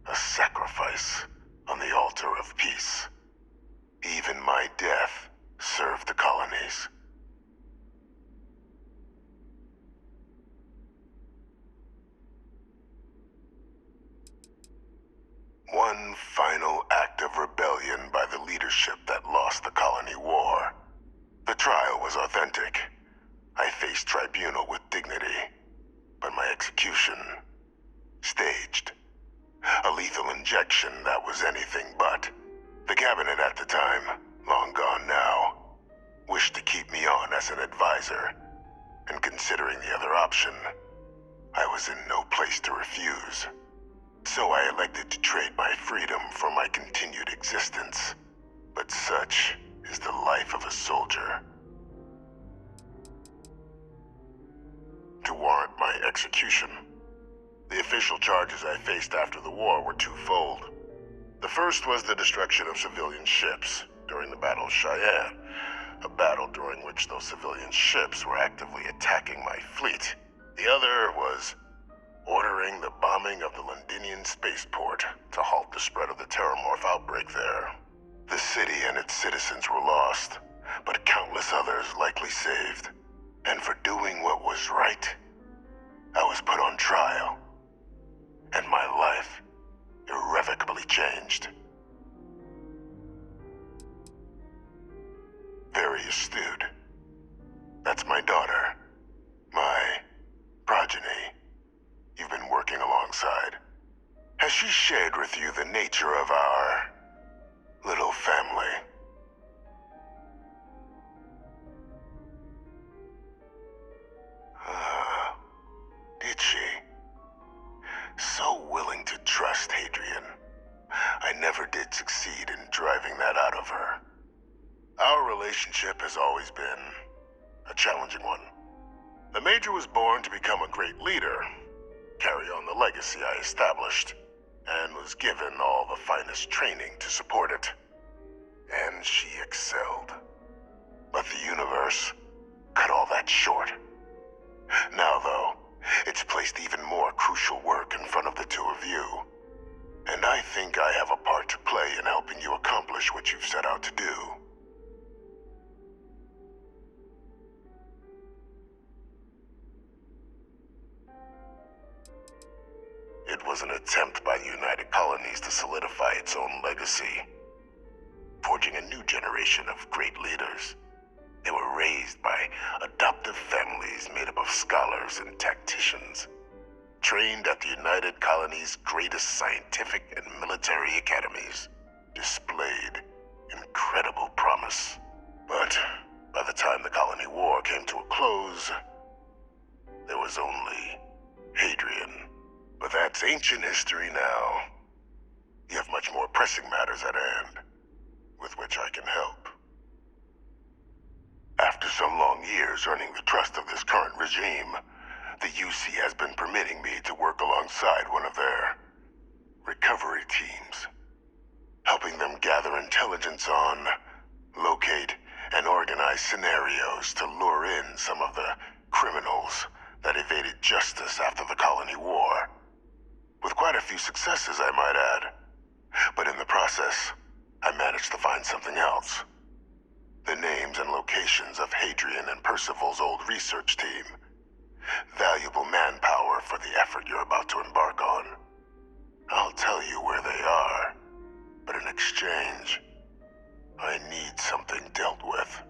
a sacrifice on the altar of peace. Even my death served the colonies. One final act of rebellion by the leadership that lost the colony war. The trial was authentic. I faced tribunal with dignity, but my execution, staged. A lethal injection that was anything but. The cabinet at the time, long gone now, wished to keep me on as an advisor, and considering the other option, I was in no place to refuse. So I elected to trade my freedom for my continued existence. But such is the life of a soldier. To warrant my execution, the official charges I faced after the war were twofold. The first was the destruction of civilian ships during the Battle of Cheyenne, a battle during which those civilian ships were actively attacking my fleet. The other was ordering the bombing of the Londinian spaceport to halt the spread of the Terramorph outbreak there. The city and its citizens were lost, but countless others likely saved. And for doing what was right, I was put on trial. And my life irrevocably changed. Very astute. That's my daughter. My progeny. You've been working alongside. Has she shared with you the nature of our little family? Did she? So willing to trust Hadrian. I never did succeed in driving that out of her. Our relationship has always been a challenging one. The Major was born to become a great leader, carry on the legacy I established, and was given all the finest training to support it. And she excelled. But the universe cut all that short. Now, though, it's placed even more crucial work in front of the two of you. And I think I have a part to play in helping you accomplish what you've set out to do. It was an attempt by the United Colonies to solidify its own legacy, forging a new generation of great leaders. They were raised by adoptive families made up of scholars and tacticians, trained at the United Colonies' greatest scientific and military academies, displayed incredible promise. But by the time the Colony War came to a close, there was only Hadrian. But that's ancient history now. You have much more pressing matters at hand, with which I can help. After some long years earning the trust of this current regime, the UC has been permitting me to work alongside one of their recovery teams, helping them gather intelligence on, locate, and organize scenarios to lure in some of the criminals that evaded justice after the Colony War. With quite a few successes, I might add. But in the process, I managed to find something else. The names and locations of Hadrian and Percival's old research team. Valuable manpower for the effort you're about to embark on. I'll tell you where they are, but in exchange, I need something dealt with.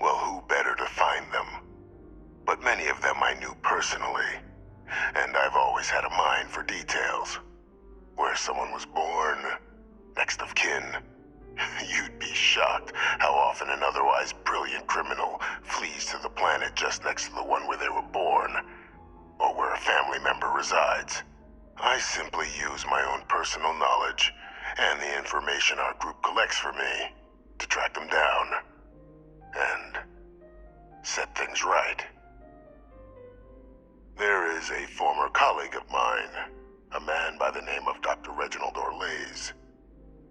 Well, who better to find them? But many of them I knew personally, and I've always had a mind for details. Where someone was born, next of kin. You'd be shocked how often an otherwise brilliant criminal flees to the planet just next to the one where they were born, or where a family member resides. I simply use my own personal knowledge and the information our group collects for me to track them down and set things right. There is a former colleague of mine, a man by the name of Dr. Reginald Orlaise.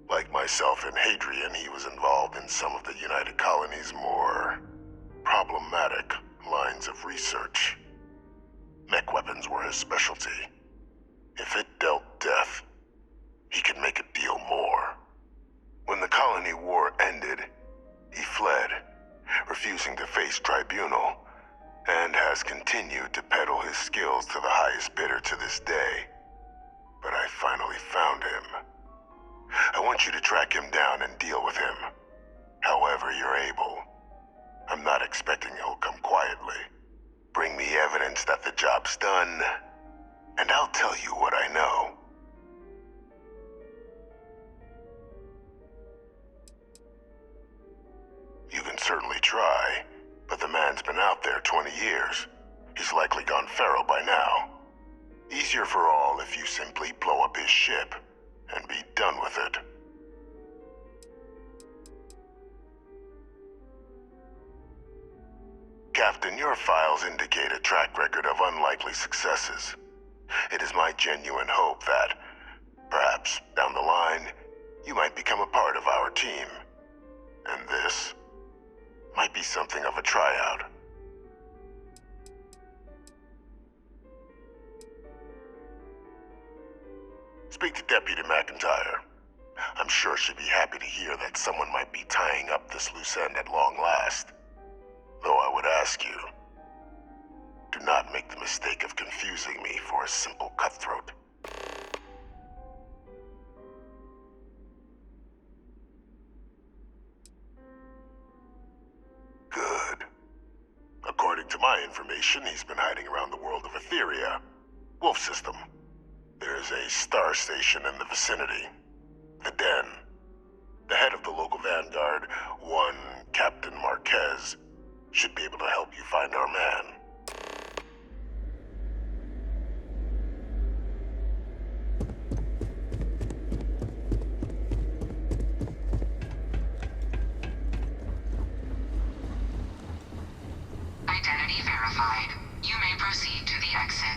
Like myself and Hadrian, he was involved in some of the United Colony's more problematic lines of research. Mech weapons were his specialty. If it dealt death, he could make a deal more. When the colony war ended, he fled, refusing to face tribunal, and has continued to peddle his skills to the highest bidder to this day. But I finally found him. I want you to track him down and deal with him, however you're able. I'm not expecting he'll come quietly. Bring me evidence that the job's done, and I'll tell you what I know. You can certainly try, but the man's been out there 20 years. He's likely gone feral by now. Easier for all if you simply blow up his ship and be done with it. Captain, your files indicate a track record of unlikely successes. It is my genuine hope that, perhaps down the line, you might become a part of our team. And this might be something of a tryout. Speak to Deputy McIntyre. I'm sure she'd be happy to hear that someone might be tying up this loose end at long last. Though I would ask you, do not make the mistake of confusing me for a simple cutthroat. Good. According to my information, he's been hiding around the world of Etheria, Wolf System. There's a star station in the vicinity, the Den. The head of the local vanguard, one Captain Marquez, should be able to help you find our man. Identity verified. You may proceed to the exit.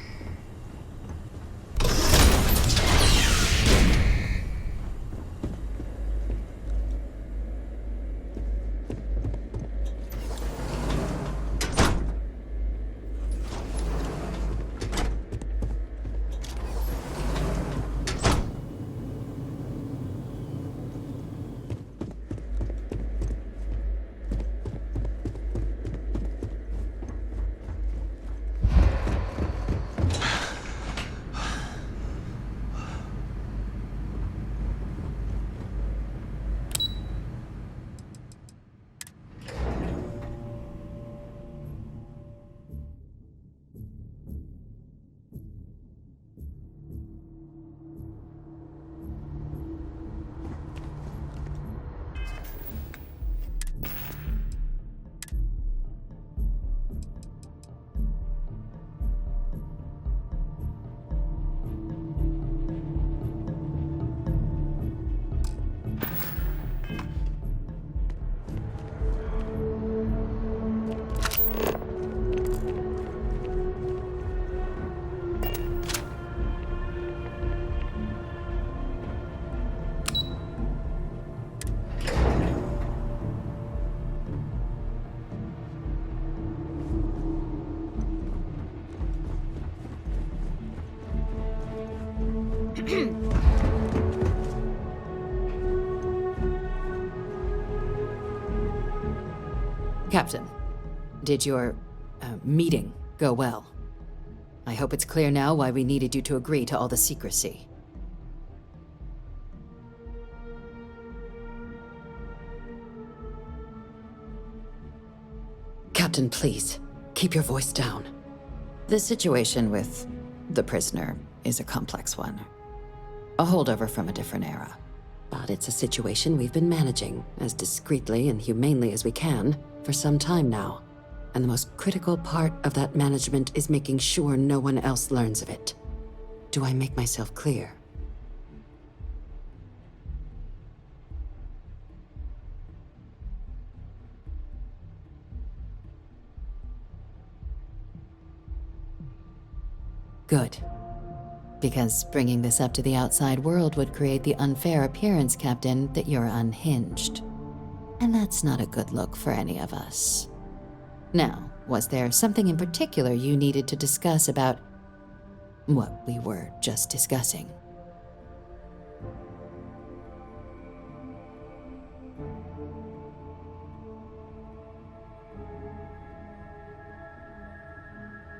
Captain, did your meeting go well? I hope it's clear now why we needed you to agree to all the secrecy. Captain, please, keep your voice down. The situation with the prisoner is a complex one. A holdover from a different era. But it's a situation we've been managing as discreetly and humanely as we can for some time now. And the most critical part of that management is making sure no one else learns of it. Do I make myself clear? Good. Because bringing this up to the outside world would create the unfair appearance, Captain, that you're unhinged. And that's not a good look for any of us. Now, was there something in particular you needed to discuss about what we were just discussing?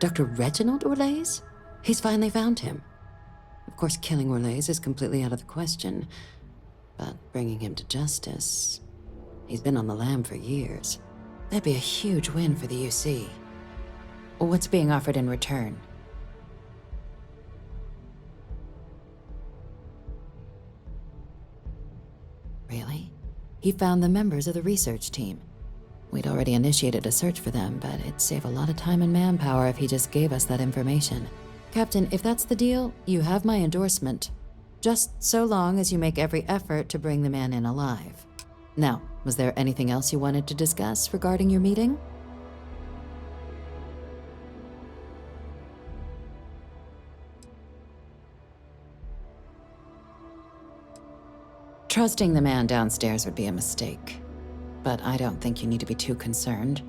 Dr. Reginald Orlaise? He's finally found him. Of course, killing Orlaise is completely out of the question, but bringing him to justice... He's been on the lam for years. That'd be a huge win for the UC. What's being offered in return? Really? He found the members of the research team. We'd already initiated a search for them, but it'd save a lot of time and manpower if he just gave us that information. Captain, if that's the deal, you have my endorsement. Just so long as you make every effort to bring the man in alive. Now, was there anything else you wanted to discuss regarding your meeting? Trusting the man downstairs would be a mistake, but I don't think you need to be too concerned.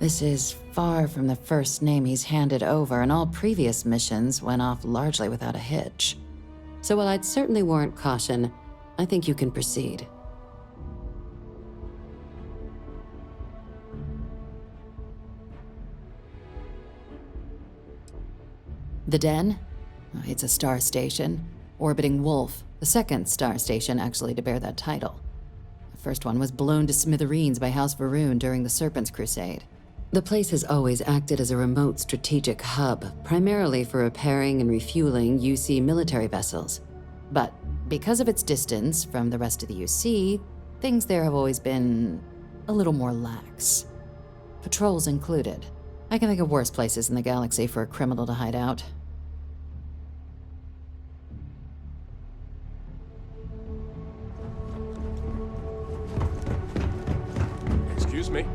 This is far from the first name he's handed over, and all previous missions went off largely without a hitch. So while I'd certainly warrant caution, I think you can proceed. The Den? It's a star station. Orbiting Wolf, the second star station actually to bear that title. The first one was blown to smithereens by House Varun during the Serpent's Crusade. The place has always acted as a remote strategic hub, primarily for repairing and refueling UC military vessels. But because of its distance from the rest of the UC, things there have always been a little more lax. Patrols included. I can think of worse places in the galaxy for a criminal to hide out. Excuse me.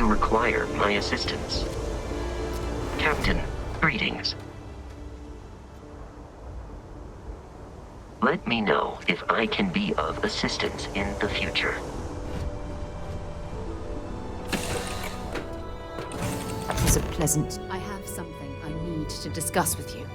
you require my assistance? Captain, greetings. Let me know if I can be of assistance in the future. Was it pleasant? I have something I need to discuss with you.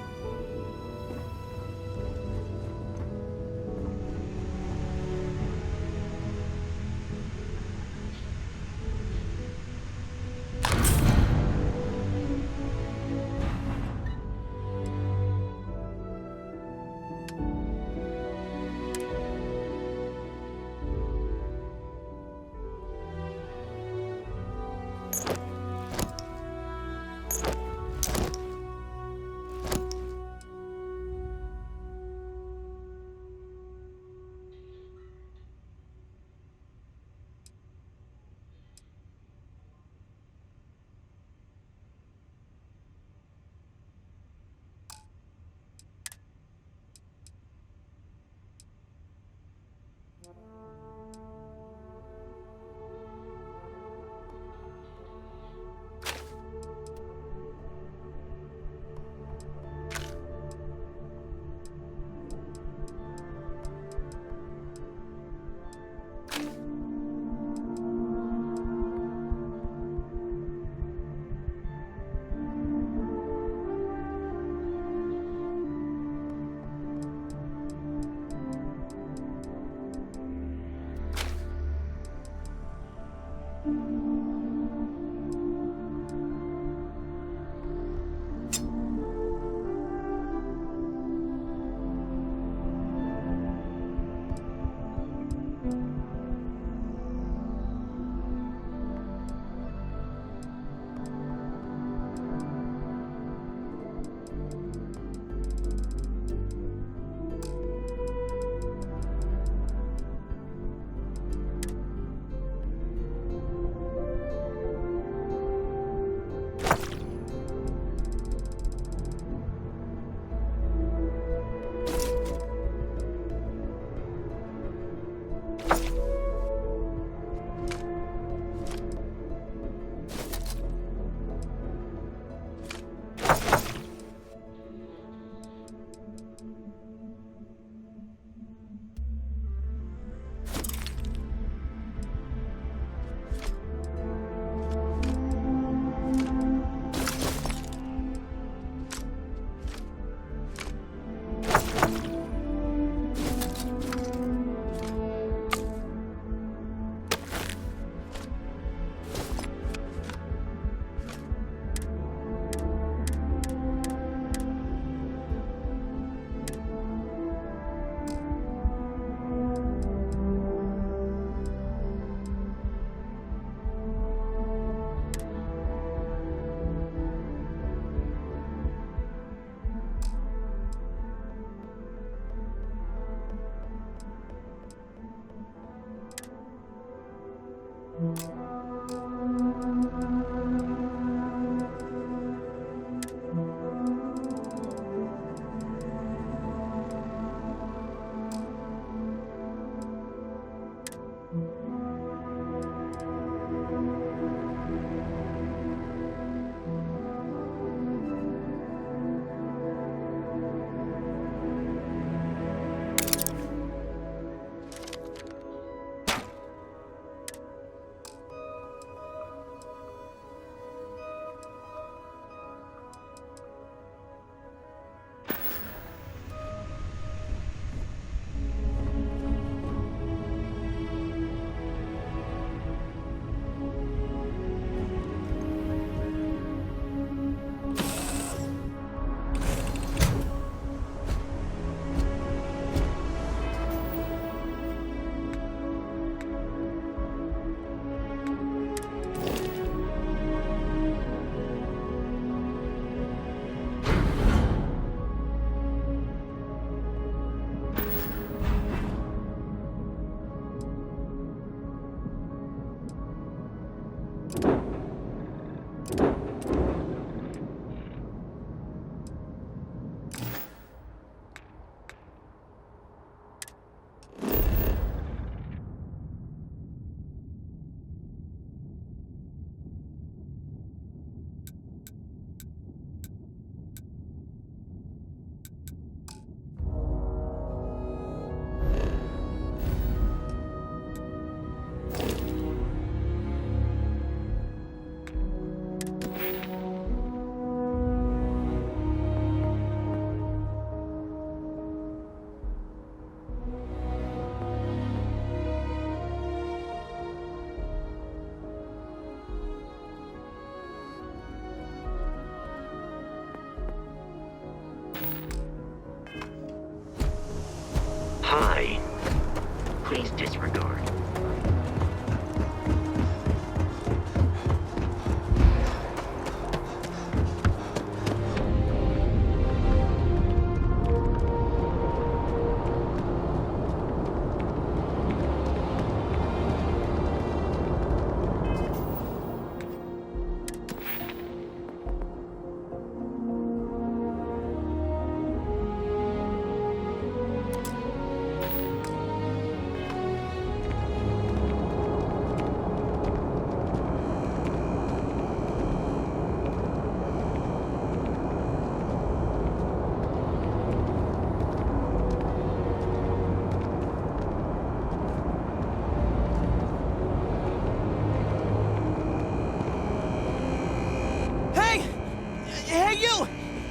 regard.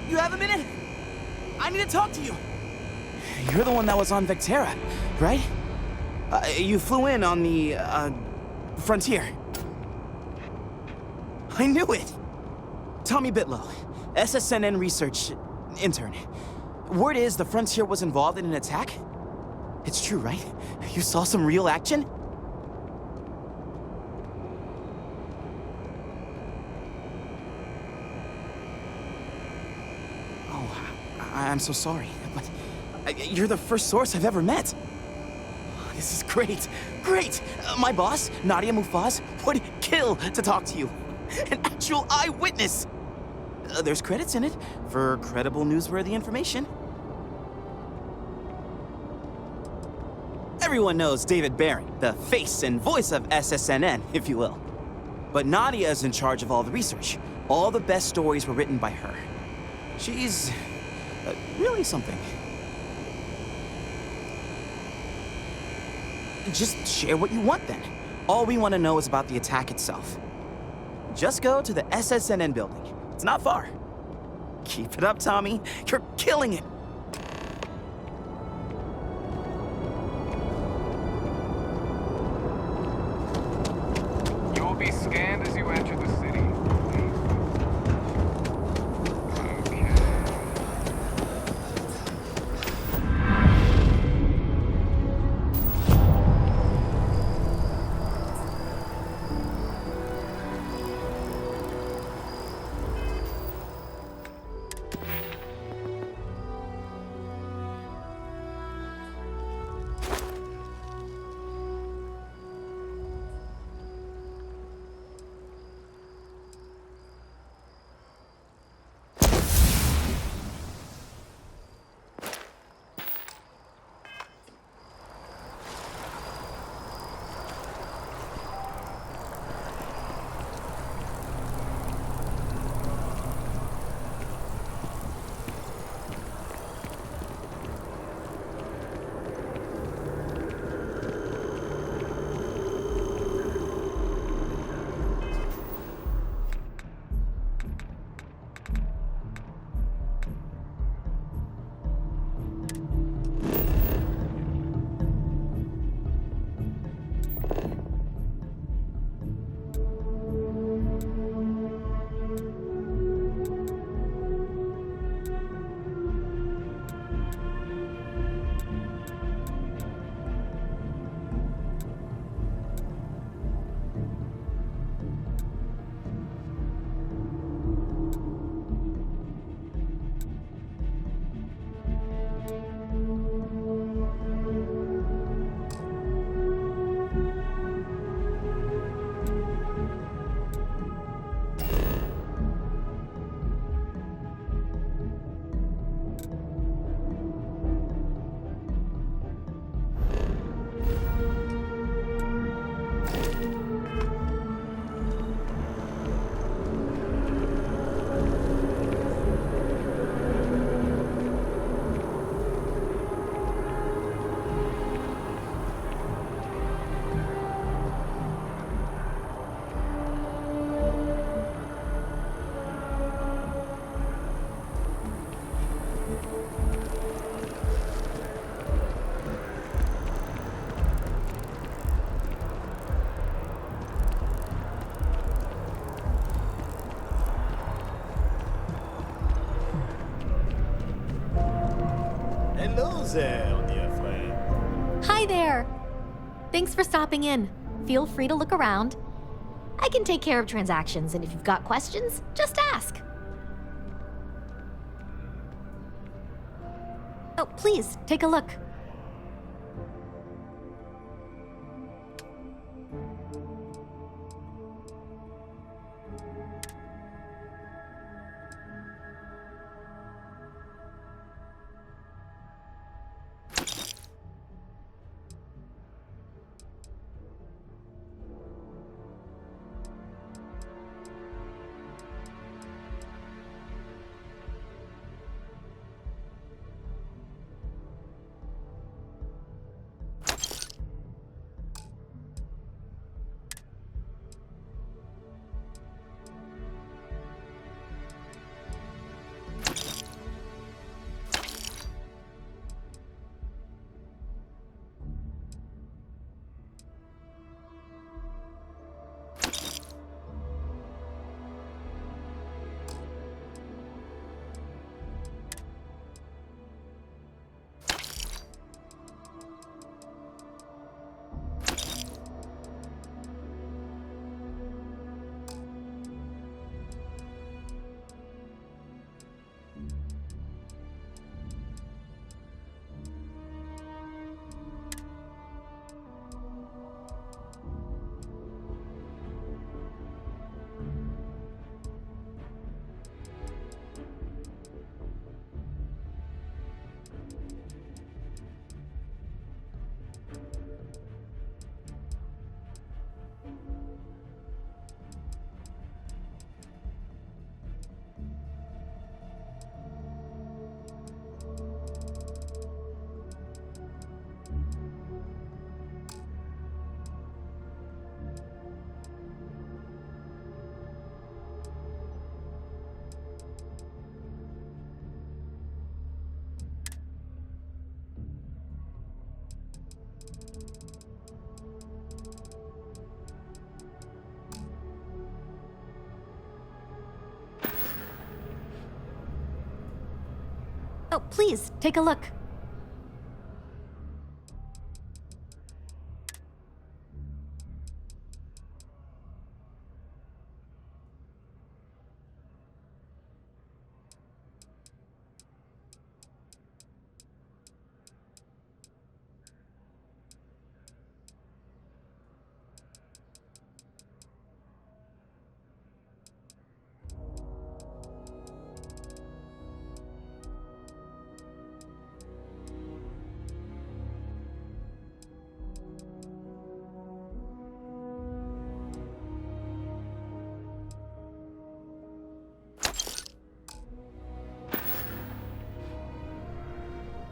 You have a minute? I need to talk to you. You're the one that was on Vectera, right? You flew in on the, Frontier. I knew it! Tommy Bitlow, SSNN research intern. Word is the Frontier was involved in an attack? It's true, right? You saw some real action? I'm so sorry, but you're the first source I've ever met. This is great, great! My boss, Nadia Mufaz, would kill to talk to you. An actual eyewitness! There's credits in it for credible, newsworthy information. Everyone knows David Barron, the face and voice of SSNN, if you will. But Nadia is in charge of all the research. All the best stories were written by her. She's... really something. Just share what you want then. All we want to know is about the attack itself. Just go to the SSNN building. It's not far. Keep it up, Tommy. You're killing it. You will be scanned as you enter the city. Hello there, dear friend. Hi there. Thanks for stopping in. Feel free to look around. I can take care of transactions, and if you've got questions, just ask. Oh, please, take a look. Oh, please, take a look.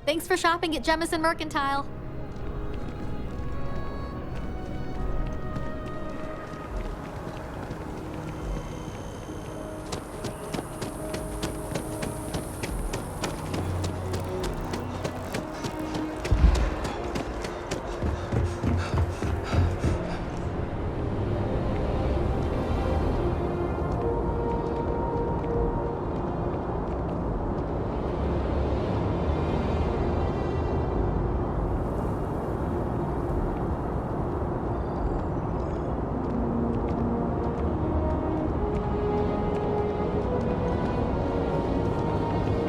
Thanks for shopping at Jemison Mercantile.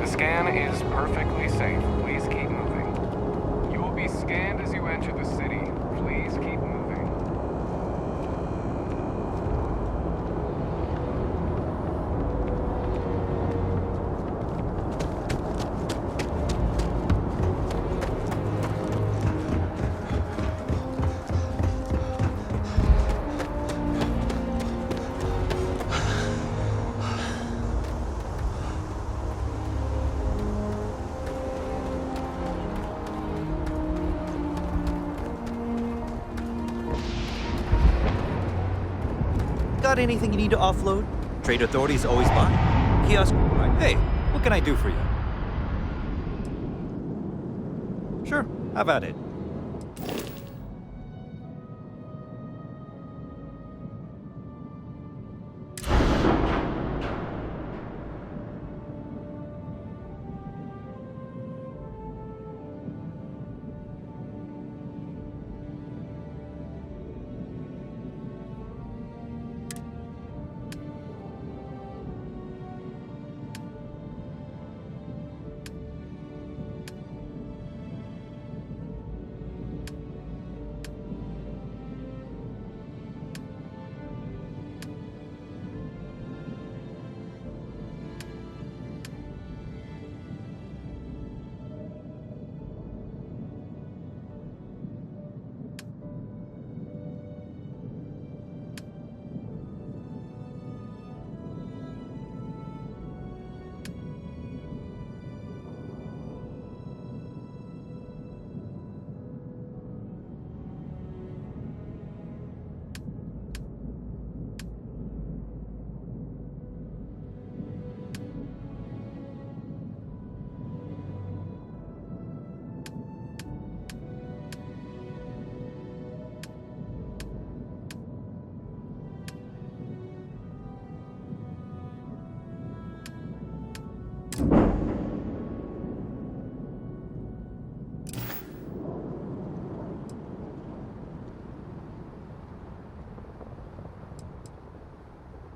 Scan is perfectly safe. Please keep moving. You will be scanned as you enter the city. Please keep moving. Got anything you need to offload? Trade authorities always buy. Kiosk. Hey, what can I do for you? Sure, have at it.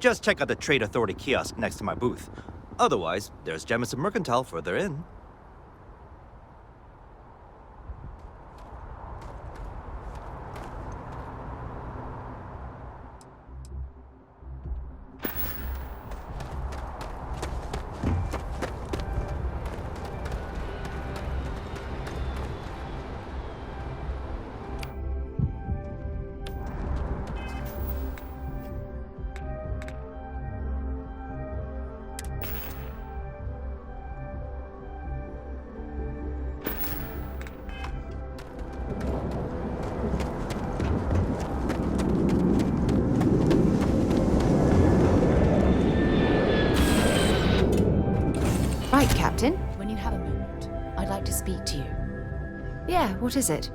Just check out the Trade Authority kiosk next to my booth. Otherwise, there's Jemison Mercantile further in. Right, Captain. When you have a moment, I'd like to speak to you. Yeah, what is it?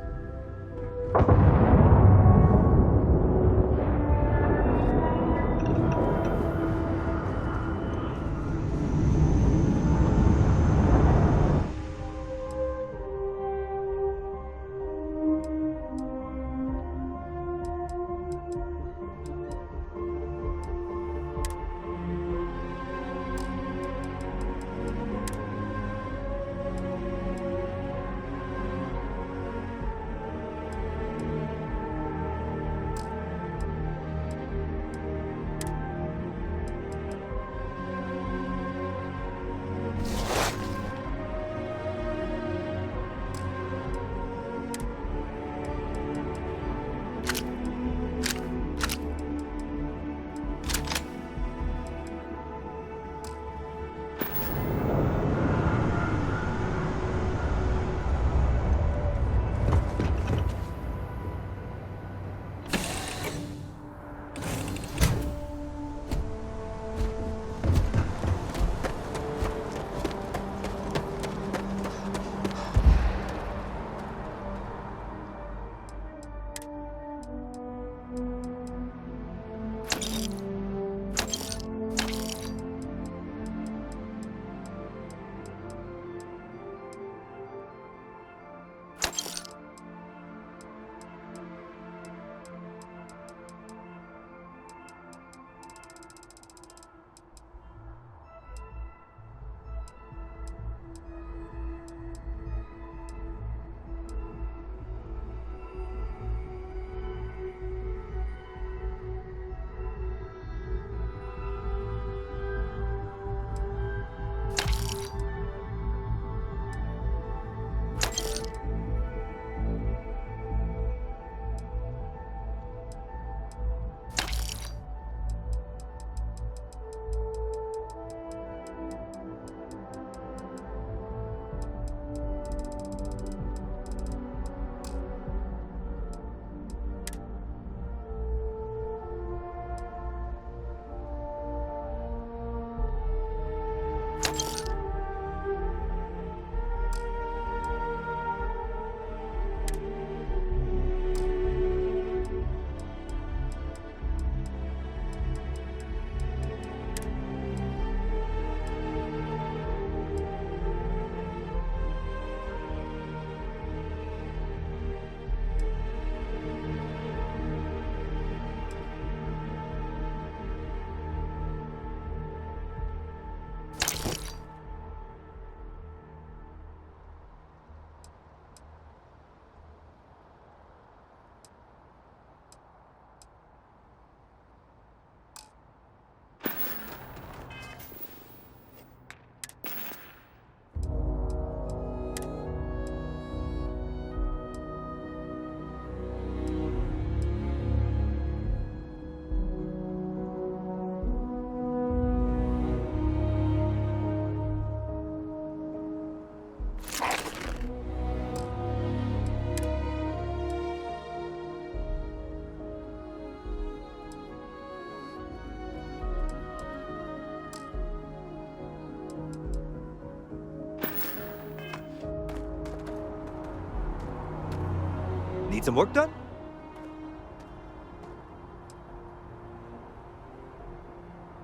Need some work done?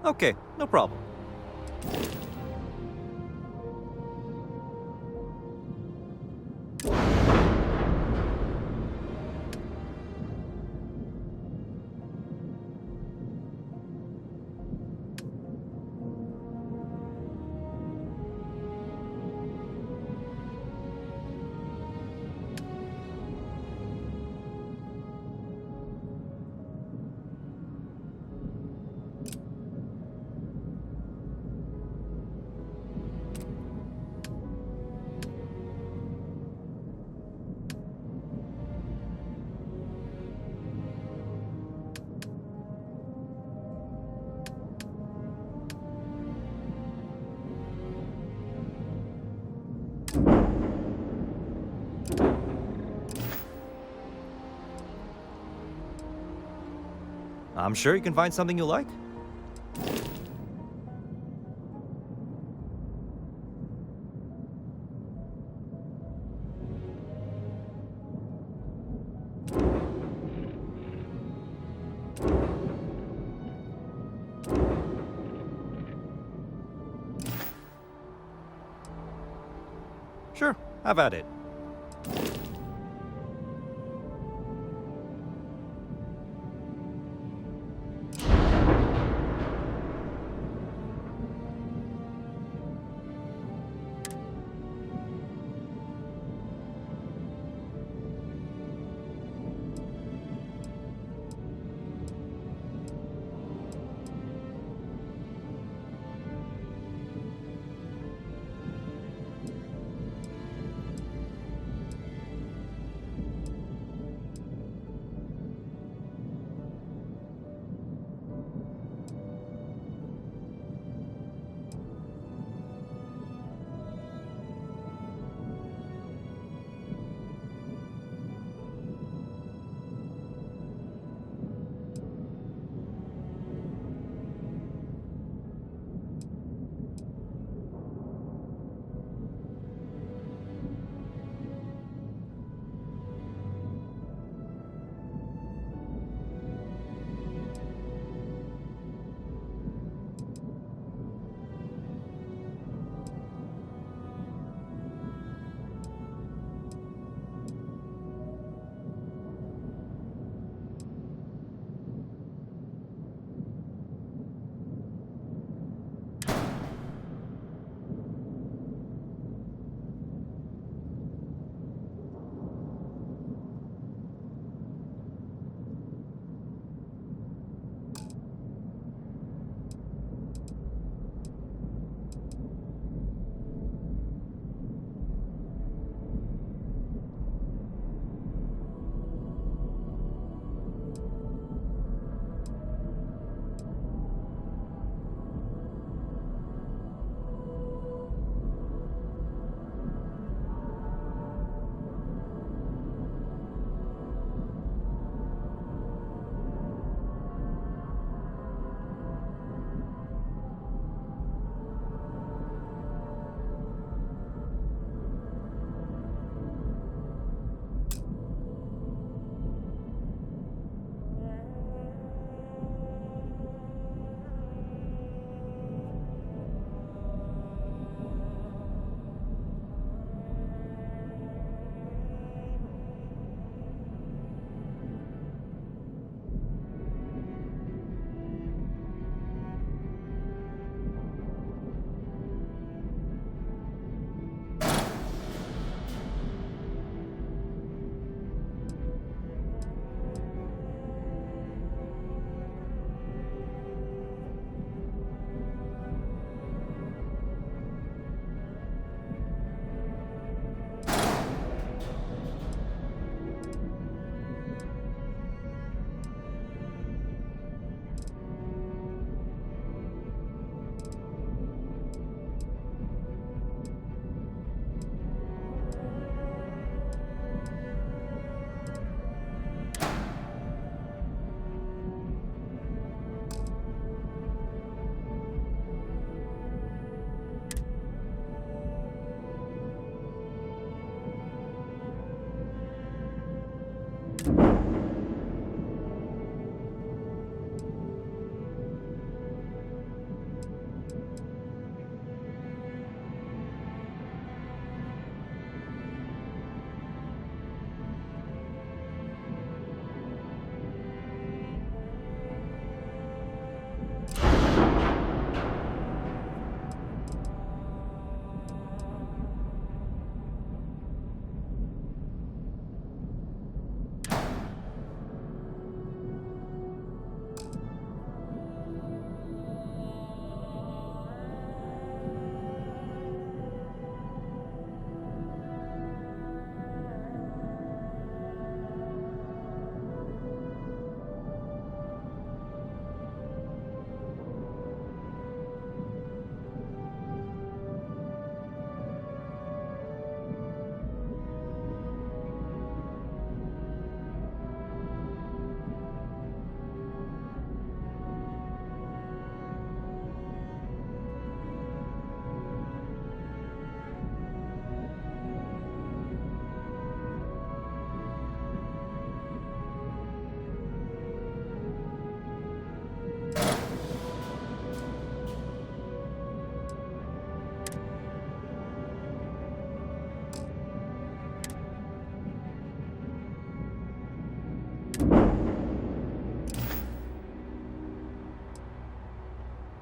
Okay, no problem. I'm sure you can find something you like. Sure, have at it.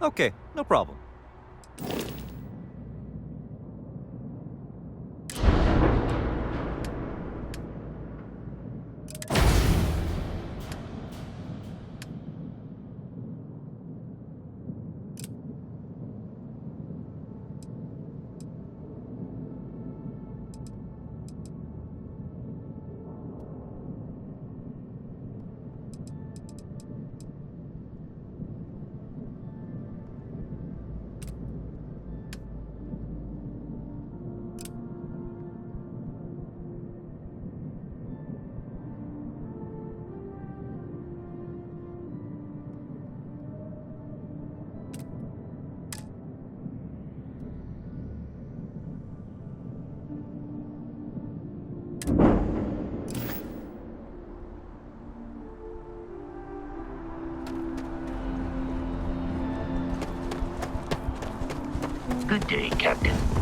Okay, no problem. Good day, Captain.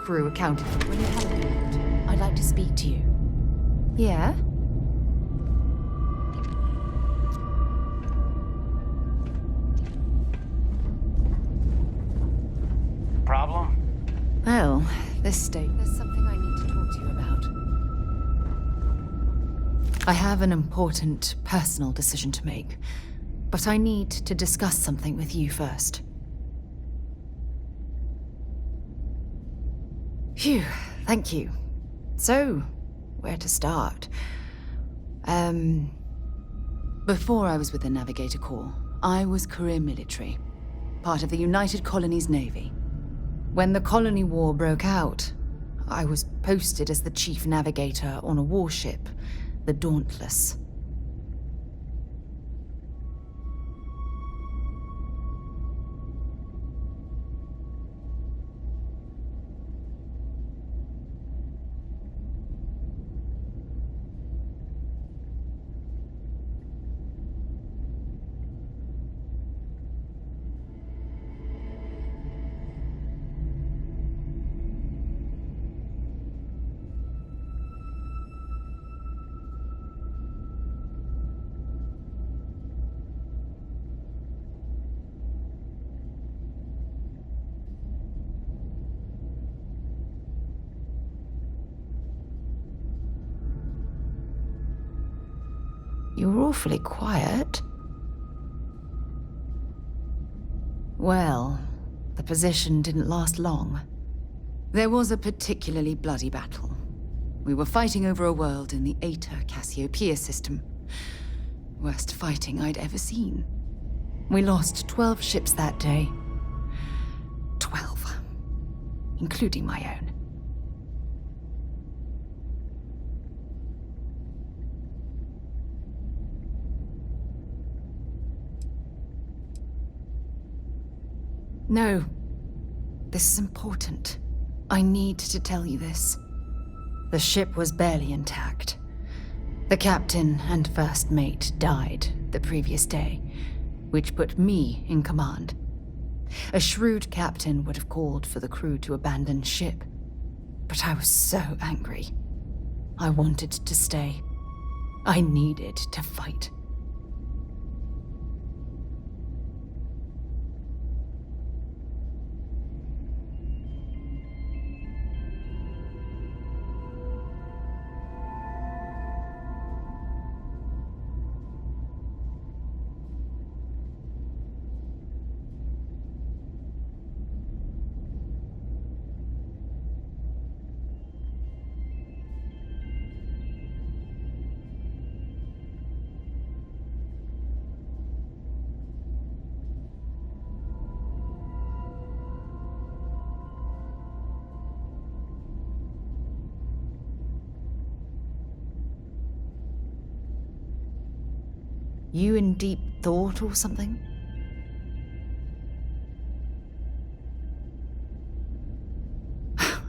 crew accounted for when you had a moment. I'd like to speak to you. Yeah? Problem? Well, this state, there's something I need to talk to you about. I have an important personal decision to make, but I need to discuss something with you first. Phew, thank you. So, where to start? Before I was with the Navigator Corps, I was career military, part of the United Colonies Navy. When the Colony War broke out, I was posted as the chief navigator on a warship, the Dauntless. You're awfully quiet. Well, the position didn't last long. There was a particularly bloody battle. We were fighting over a world in the Eta Cassiopeia system. Worst fighting I'd ever seen. We lost 12 ships that day. 12. Including my own. No. This is important. I need to tell you this. The ship was barely intact. The captain and first mate died the previous day, which put me in command. A shrewd captain would have called for the crew to abandon ship, but I was so angry. I wanted to stay. I needed to fight. You in deep thought or something?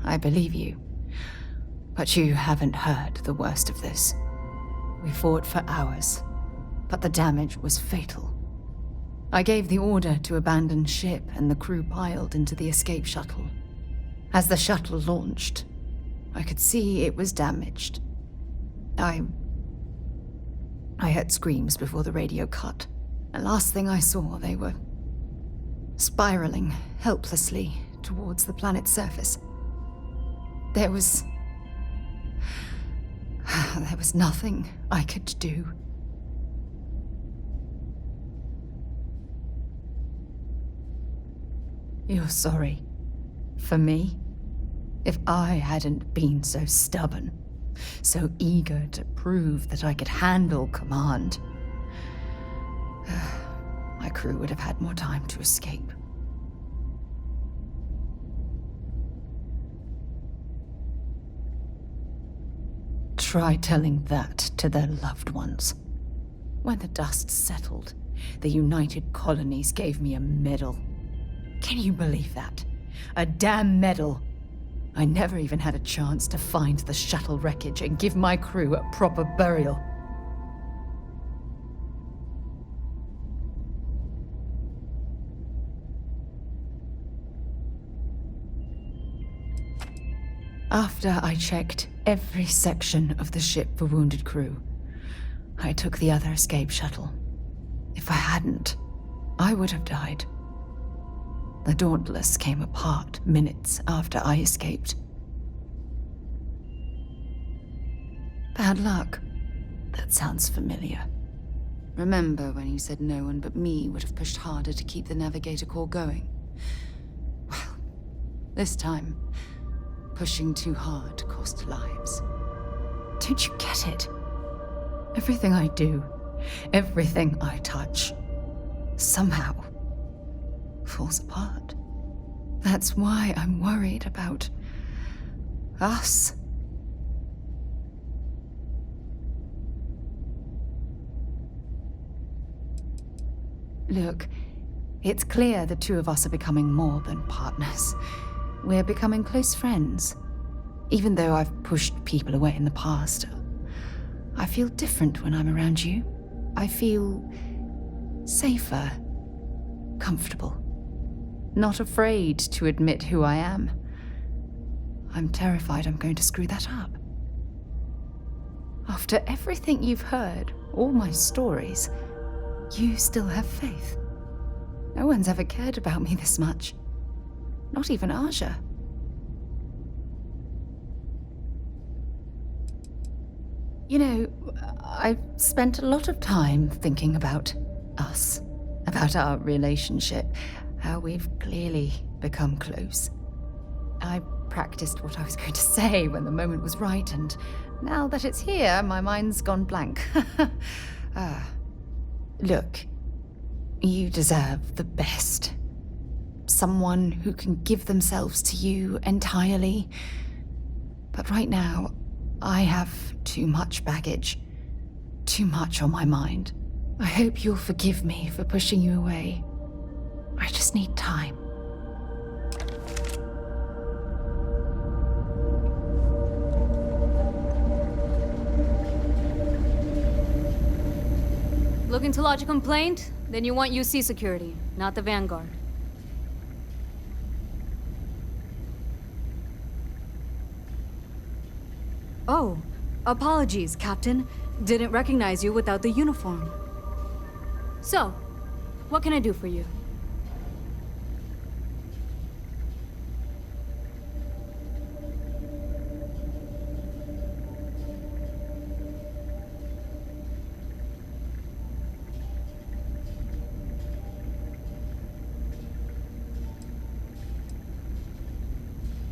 I believe you. But you haven't heard the worst of this. We fought for hours, but the damage was fatal. I gave the order to abandon ship and the crew piled into the escape shuttle. As the shuttle launched, I could see it was damaged. I heard screams before the radio cut. And last thing I saw, they were spiraling helplessly towards the planet's surface. There was nothing I could do. You're sorry. For me? If I hadn't been so stubborn, so eager to prove that I could handle command, my crew would have had more time to escape. Try telling that to their loved ones. When the dust settled, the United Colonies gave me a medal. Can you believe that? A damn medal! I never even had a chance to find the shuttle wreckage and give my crew a proper burial. After I checked every section of the ship for wounded crew, I took the other escape shuttle. If I hadn't, I would have died. The Dauntless came apart minutes after I escaped. Bad luck. That sounds familiar. Remember when you said no one but me would have pushed harder to keep the navigator core going? Well, this time, pushing too hard cost lives. Don't you get it? Everything I do, everything I touch, somehow falls apart. That's why I'm worried about us. Look, it's clear the two of us are becoming more than partners. We're becoming close friends. Even though I've pushed people away in the past, I feel different when I'm around you. I feel safer, comfortable, not afraid to admit who I am. I'm terrified I'm going to screw that up. After everything you've heard, all my stories, you still have faith. No one's ever cared about me this much. Not even Aja. You know, I've spent a lot of time thinking about us, about our relationship, how we've clearly become close. I practiced what I was going to say when the moment was right, and now that it's here, my mind's gone blank. Look, you deserve the best. Someone who can give themselves to you entirely. But right now, I have too much baggage, too much on my mind. I hope you'll forgive me for pushing you away. I just need time. Looking to lodge a complaint? Then you want UC security, not the Vanguard. Oh, apologies, Captain. Didn't recognize you without the uniform. So, what can I do for you?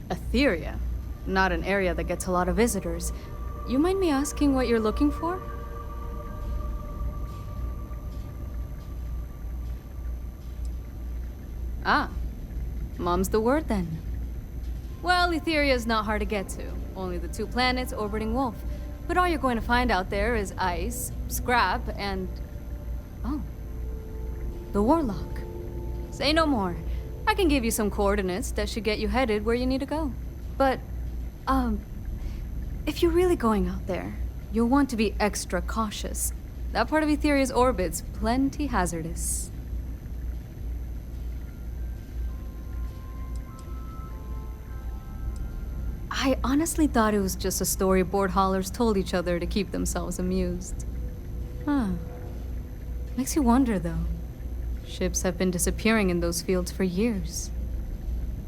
Etheria? Not an area that gets a lot of visitors. You mind me asking what you're looking for? Ah, mom's the word then. Well, Etheria is not hard to get to. Only the 2 planets orbiting Wolf. But all you're going to find out there is ice, scrap, and... oh. The Warlock. Say no more. I can give you some coordinates that should get you headed where you need to go. But, if you're really going out there, you'll want to be extra cautious. That part of Etheria's orbit's plenty hazardous. I honestly thought it was just a story board haulers told each other to keep themselves amused. Huh. Makes you wonder, though. Ships have been disappearing in those fields for years.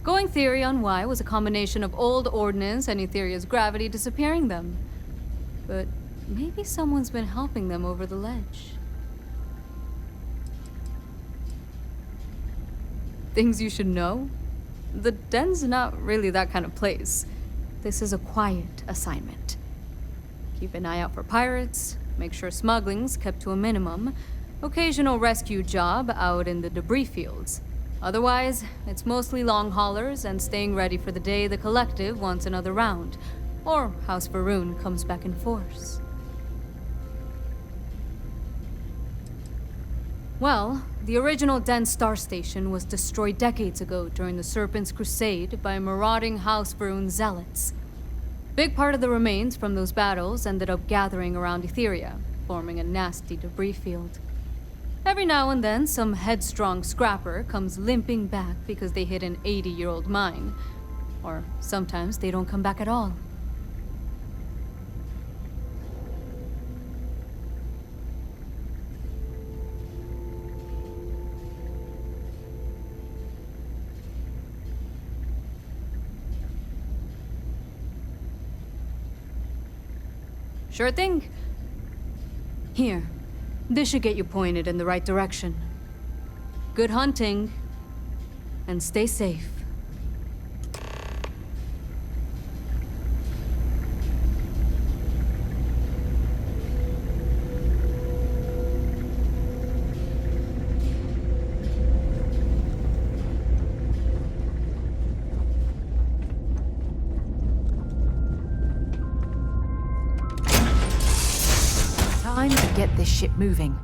Going theory on why was a combination of old ordnance and Etheria's gravity disappearing them. But maybe someone's been helping them over the ledge. Things you should know? The den's not really that kind of place. This is a quiet assignment. Keep an eye out for pirates, make sure smuggling's kept to a minimum, occasional rescue job out in the debris fields. Otherwise, it's mostly long haulers and staying ready for the day the Collective wants another round, or House Varun comes back in force. Well, the original Den Star Station was destroyed decades ago during the Serpent's Crusade by marauding House Varun zealots. Big part of the remains from those battles ended up gathering around Etheria, forming a nasty debris field. Every now and then, some headstrong scrapper comes limping back because they hit an 80-year-old mine. Or sometimes they don't come back at all. Sure thing. Here. This should get you pointed in the right direction. Good hunting. And stay safe. Time to get this ship moving.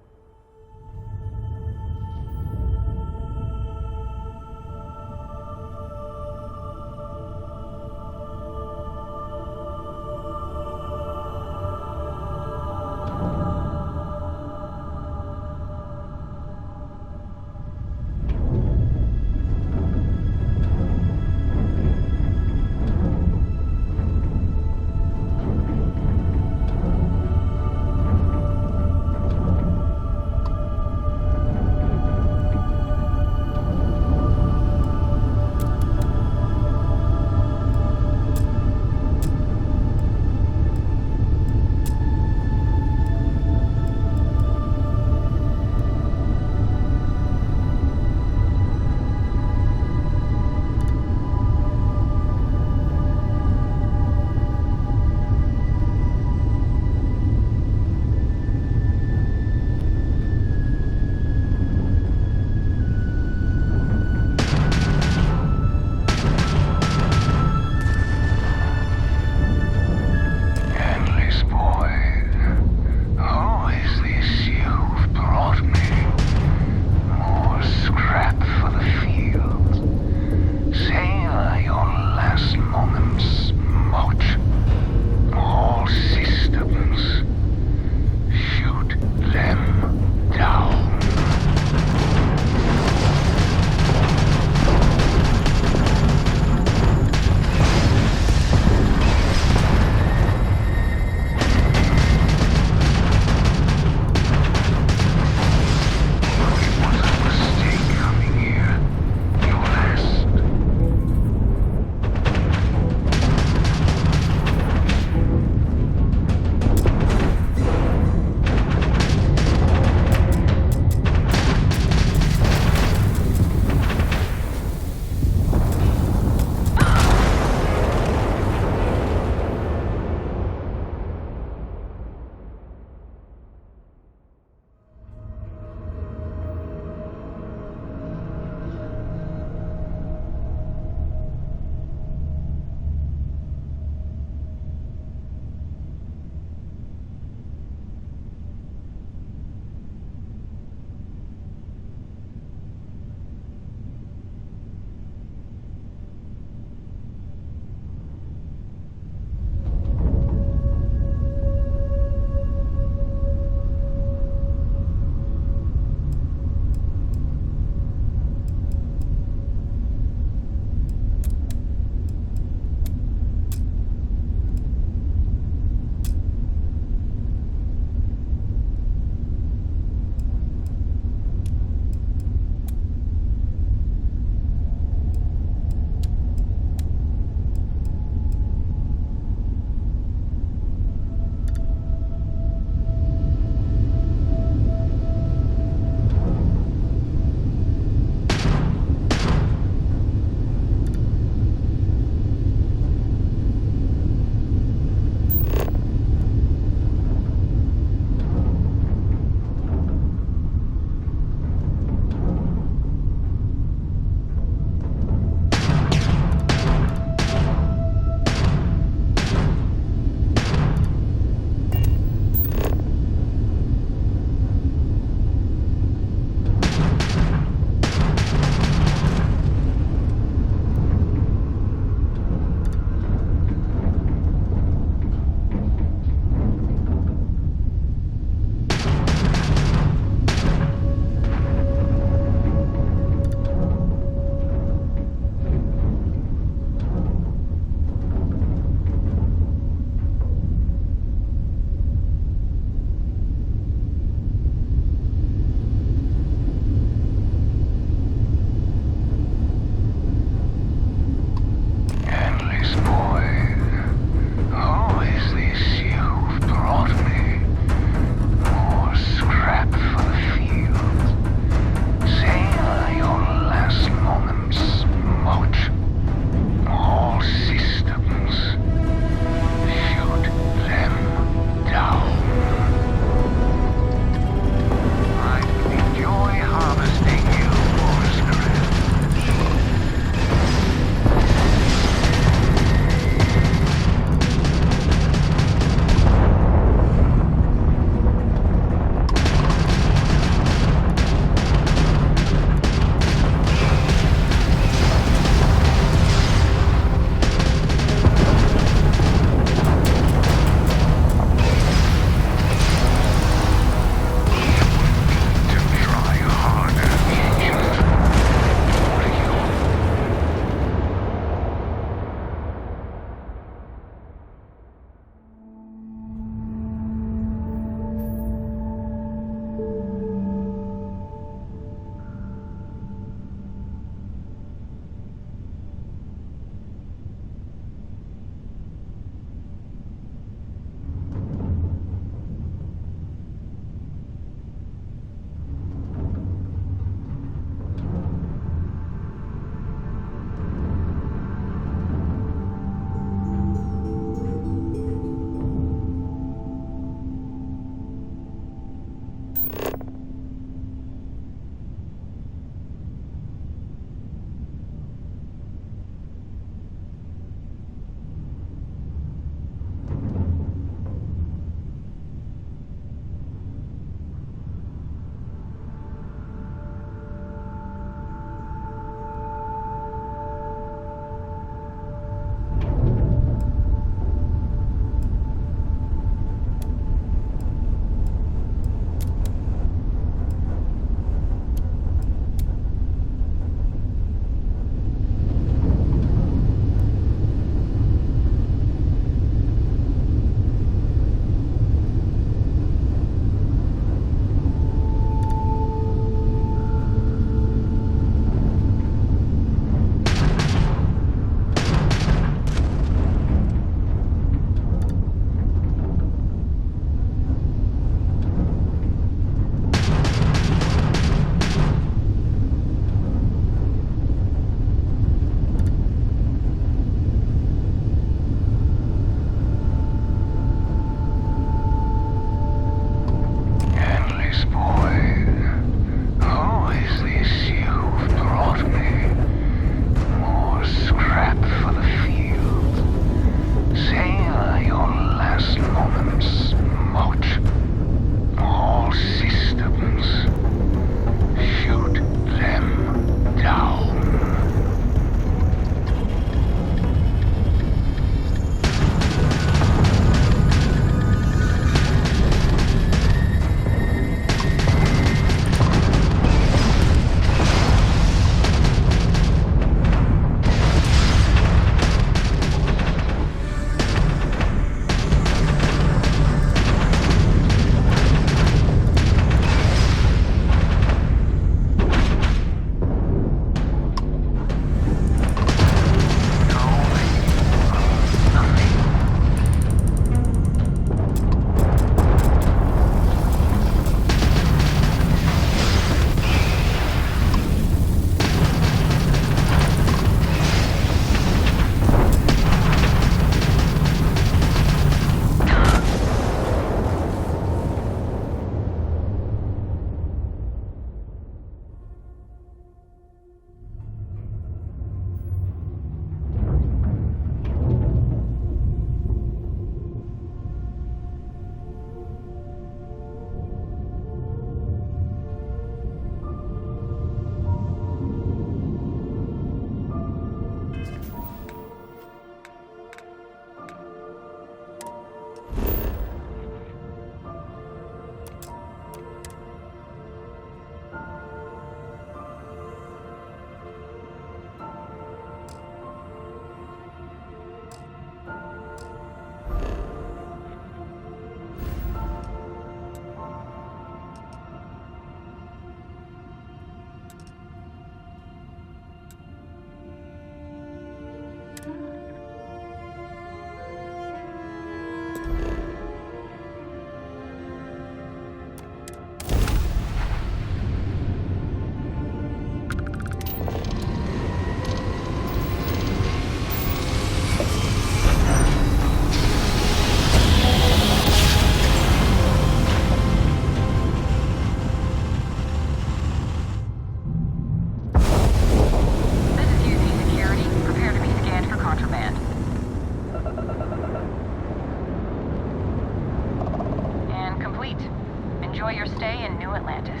New Atlantis.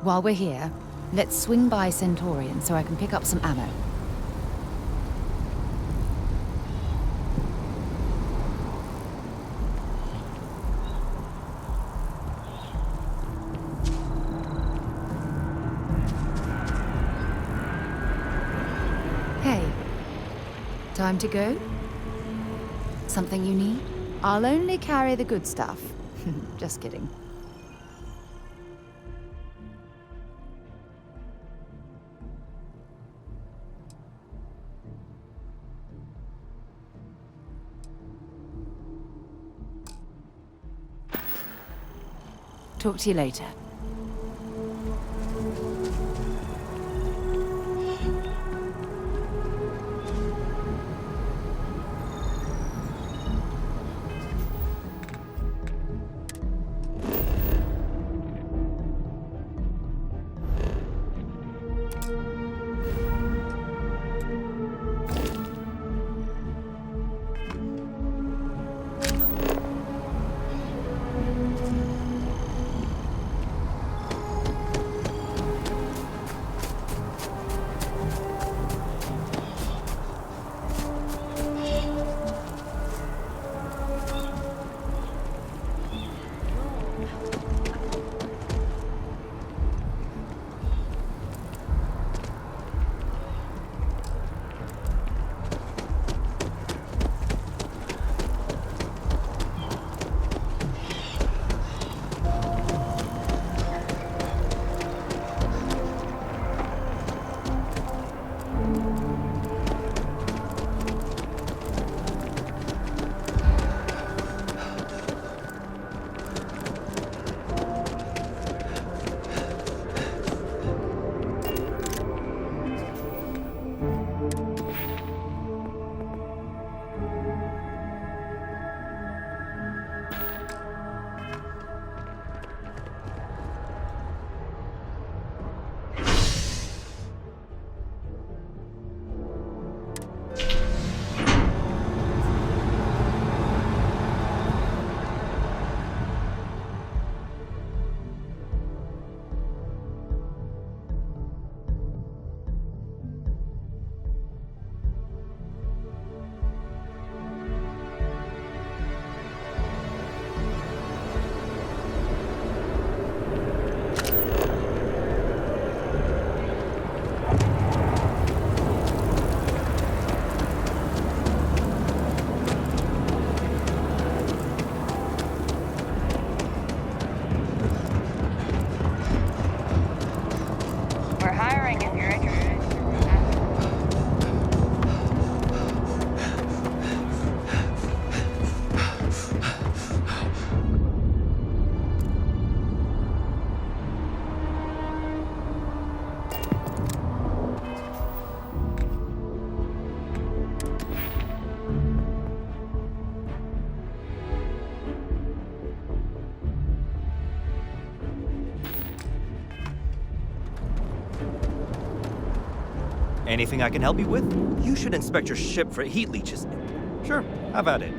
While we're here, let's swing by Centaurian so I can pick up some ammo. Hey, time to go? Something you need? I'll only carry the good stuff. Just kidding. Talk to you later. Anything I can help you with? You should inspect your ship for heat leeches. Sure, have at it.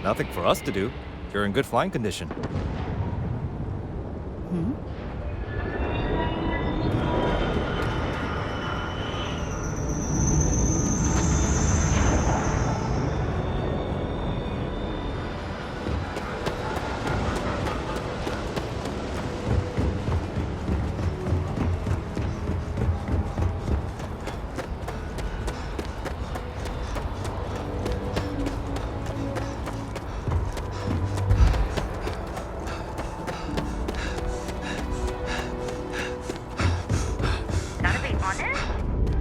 Nothing for us to do. You're in good flying condition. Gotta be honest,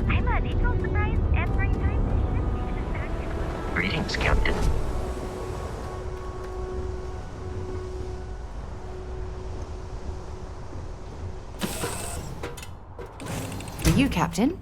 I'm a little surprised every time we shift into the back. Greetings, Captain. For you, Captain.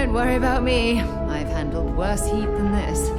Don't worry about me. I've handled worse heat than this.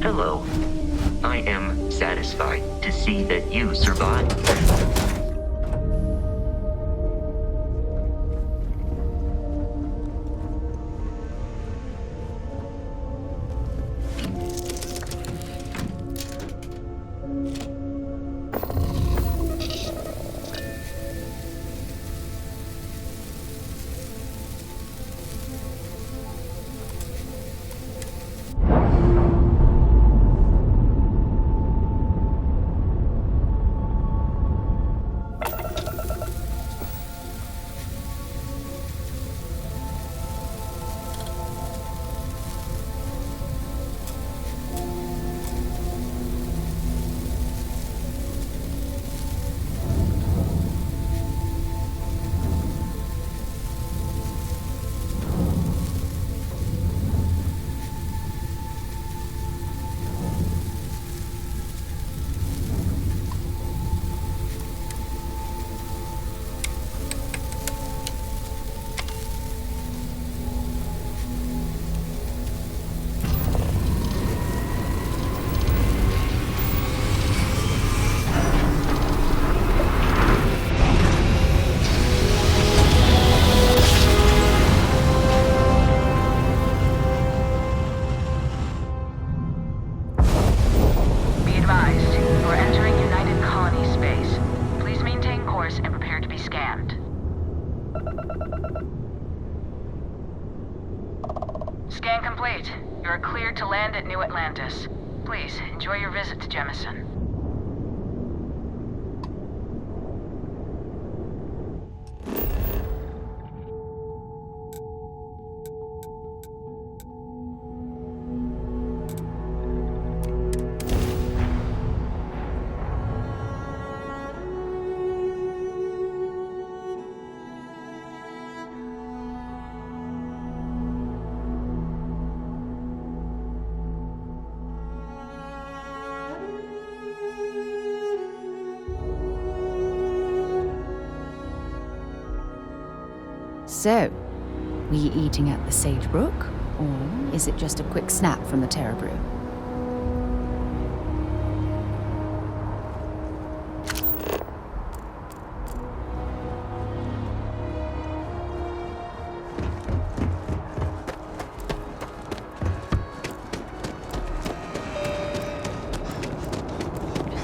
Hello. I am satisfied to see that you survived. Scan complete. You are cleared to land at New Atlantis. Please, enjoy your visit to Jemison. So, were you eating at the Sage Brook, or is it just a quick snap from the Terra Brew?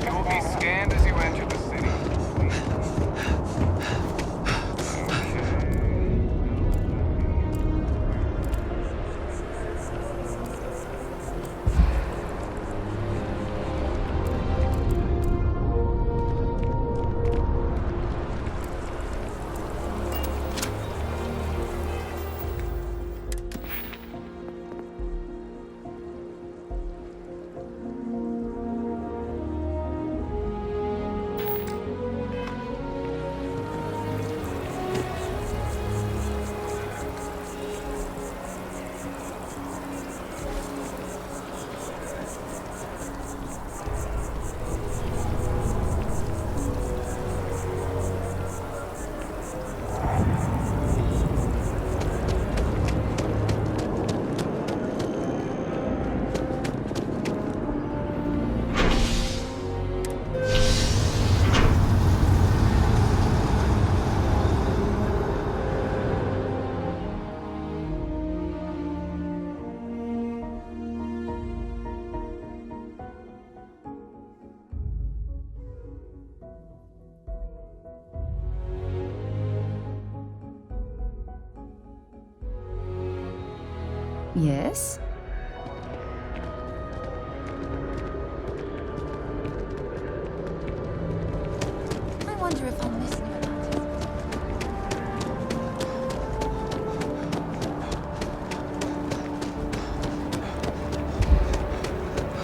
You will be scanned as you enter the city. Yes? I wonder if I'm missing or not.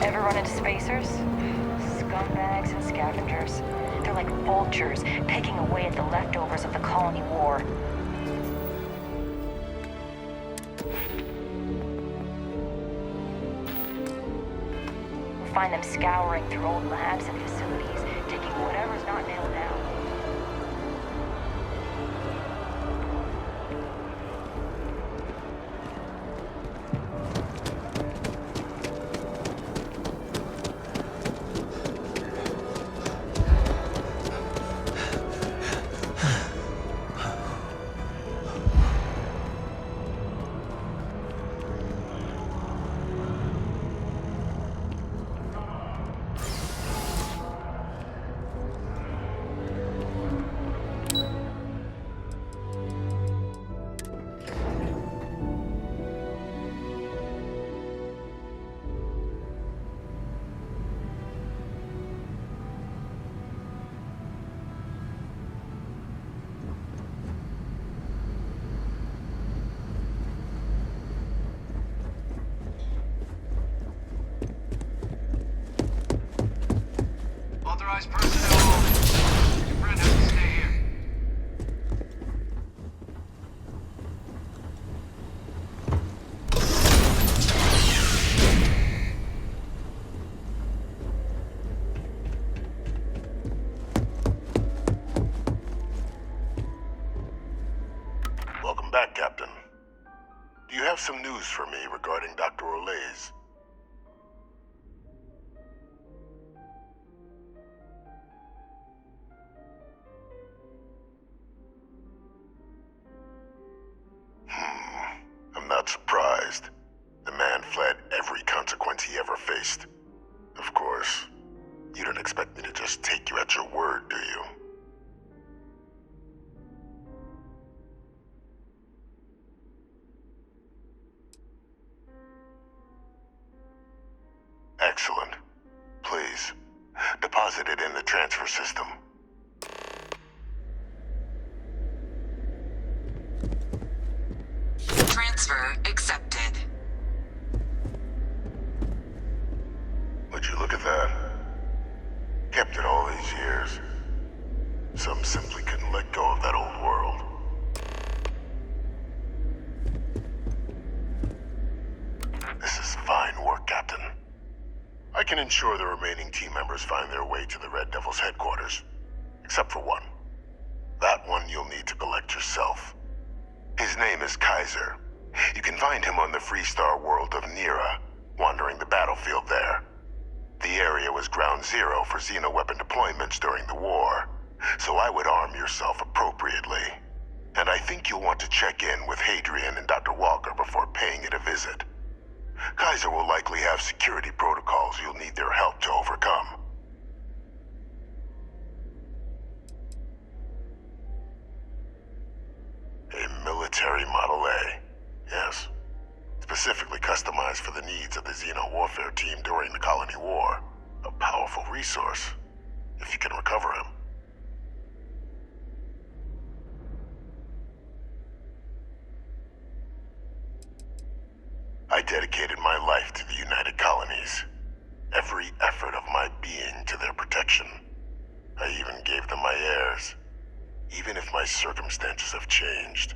Ever run into spacers? Scumbags and scavengers. They're like vultures, pecking away at the leftovers of the colony war. You'll find them scouring through old labs and facilities, taking whatever's not nailed down. Authorized personnel. Your friend has to stay here. Welcome back, Captain. Do you have some news for me regarding Dr. Olays? I'm not surprised. The man fled every consequence he ever faced. Of course, you don't expect me to just take you at your word, do you? Excellent. Please, deposit it in the transfer system. Transfer accepted. Would you look at that? Kept it all these years. Some simply couldn't let go of that old world. This is fine work, Captain. I can ensure the remaining team members find their way to the Red Devil's headquarters. Except for one. That one you'll need to collect yourself. His name is Kaiser. You can find him on the Freestar world of Nira, wandering the battlefield there. The area was ground zero for xeno-weapon deployments during the war, so I would arm yourself appropriately. And I think you'll want to check in with Hadrian and Dr. Walker before paying it a visit. Kaiser will likely have security protocols you'll need their help to overcome. A military Model A, yes. Specifically customized for the needs of the Xeno warfare team during the Colony War. A powerful resource, if you can recover him. I dedicated my life to the United Colonies. Every effort of my being to their protection. I even gave them my heirs. Even if my circumstances have changed,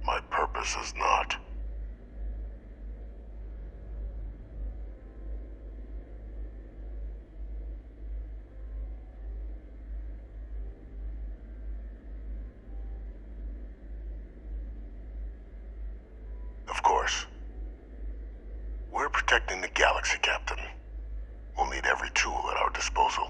my purpose has not. Of course. We're protecting the galaxy, Captain. We'll need every tool at our disposal.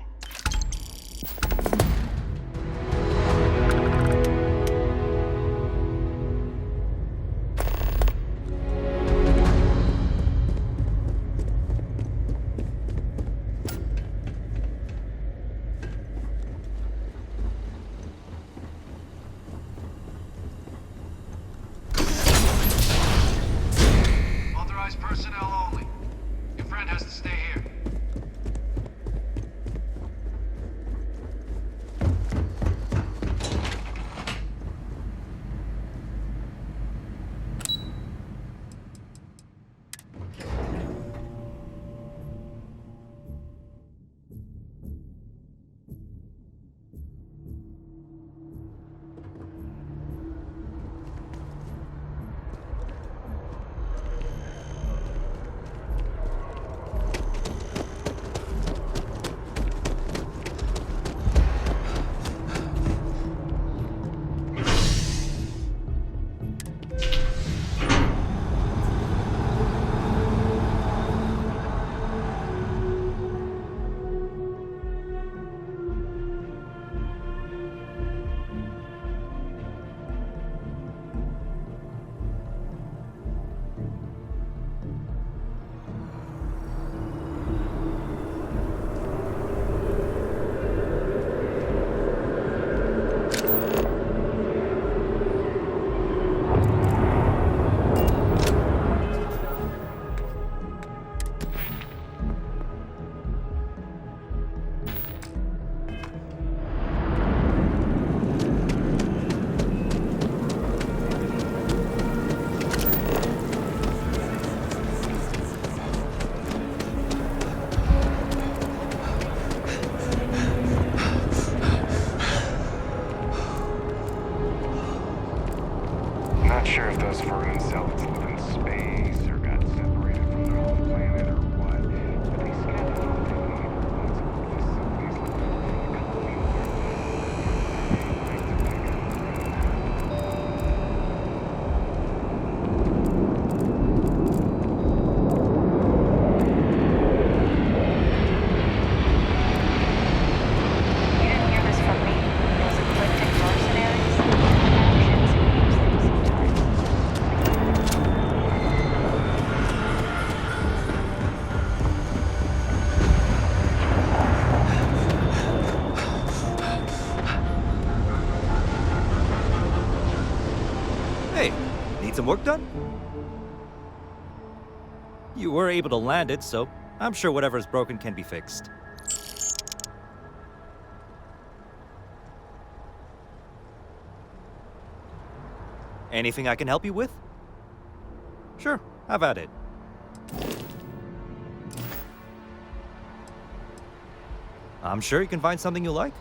Need some work done? You were able to land it, so I'm sure whatever's broken can be fixed. Anything I can help you with? Sure, have at it. I'm sure you can find something you like.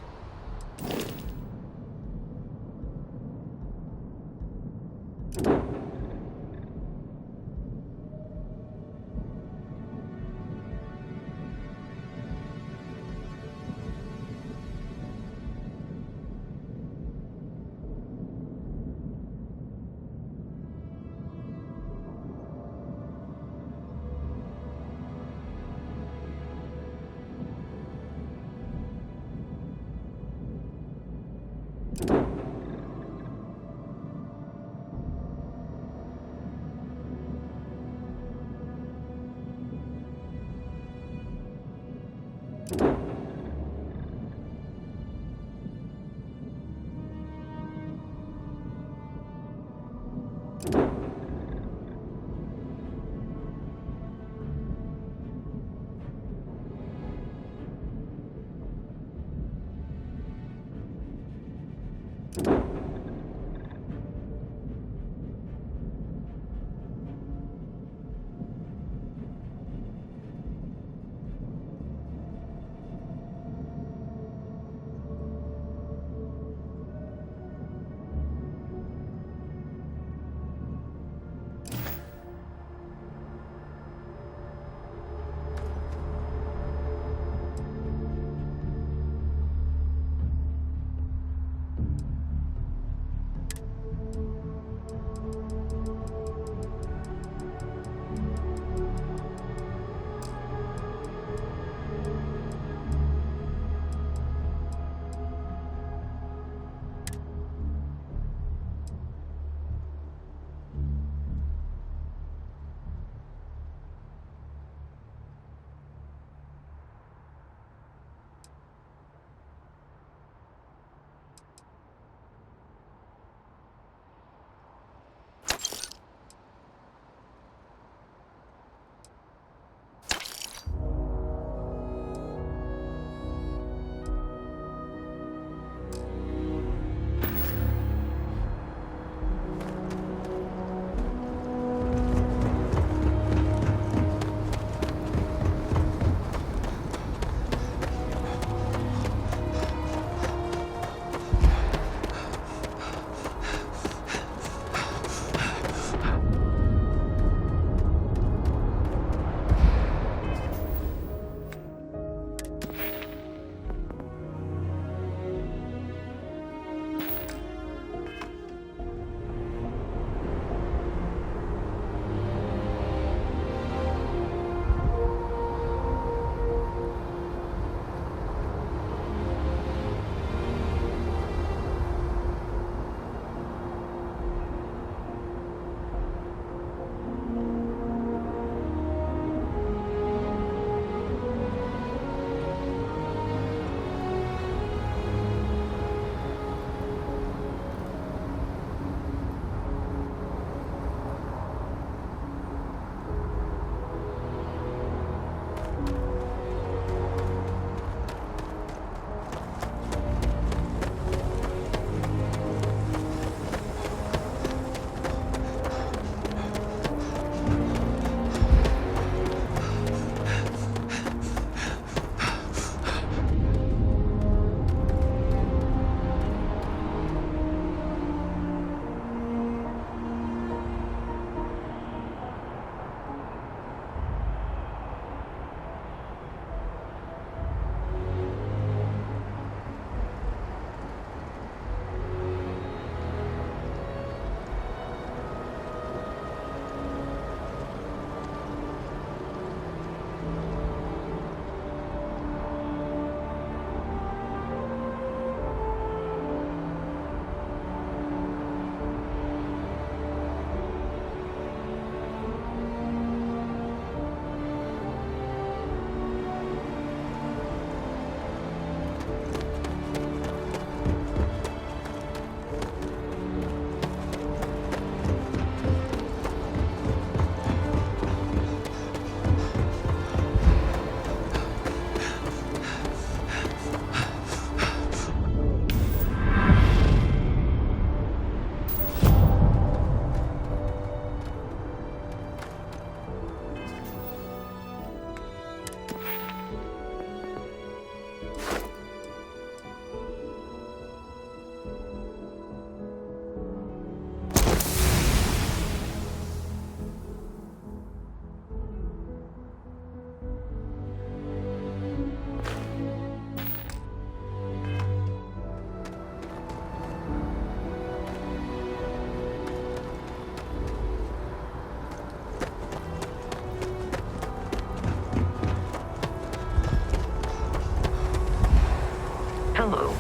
Hello.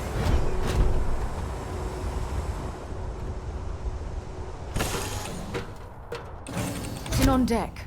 In on deck.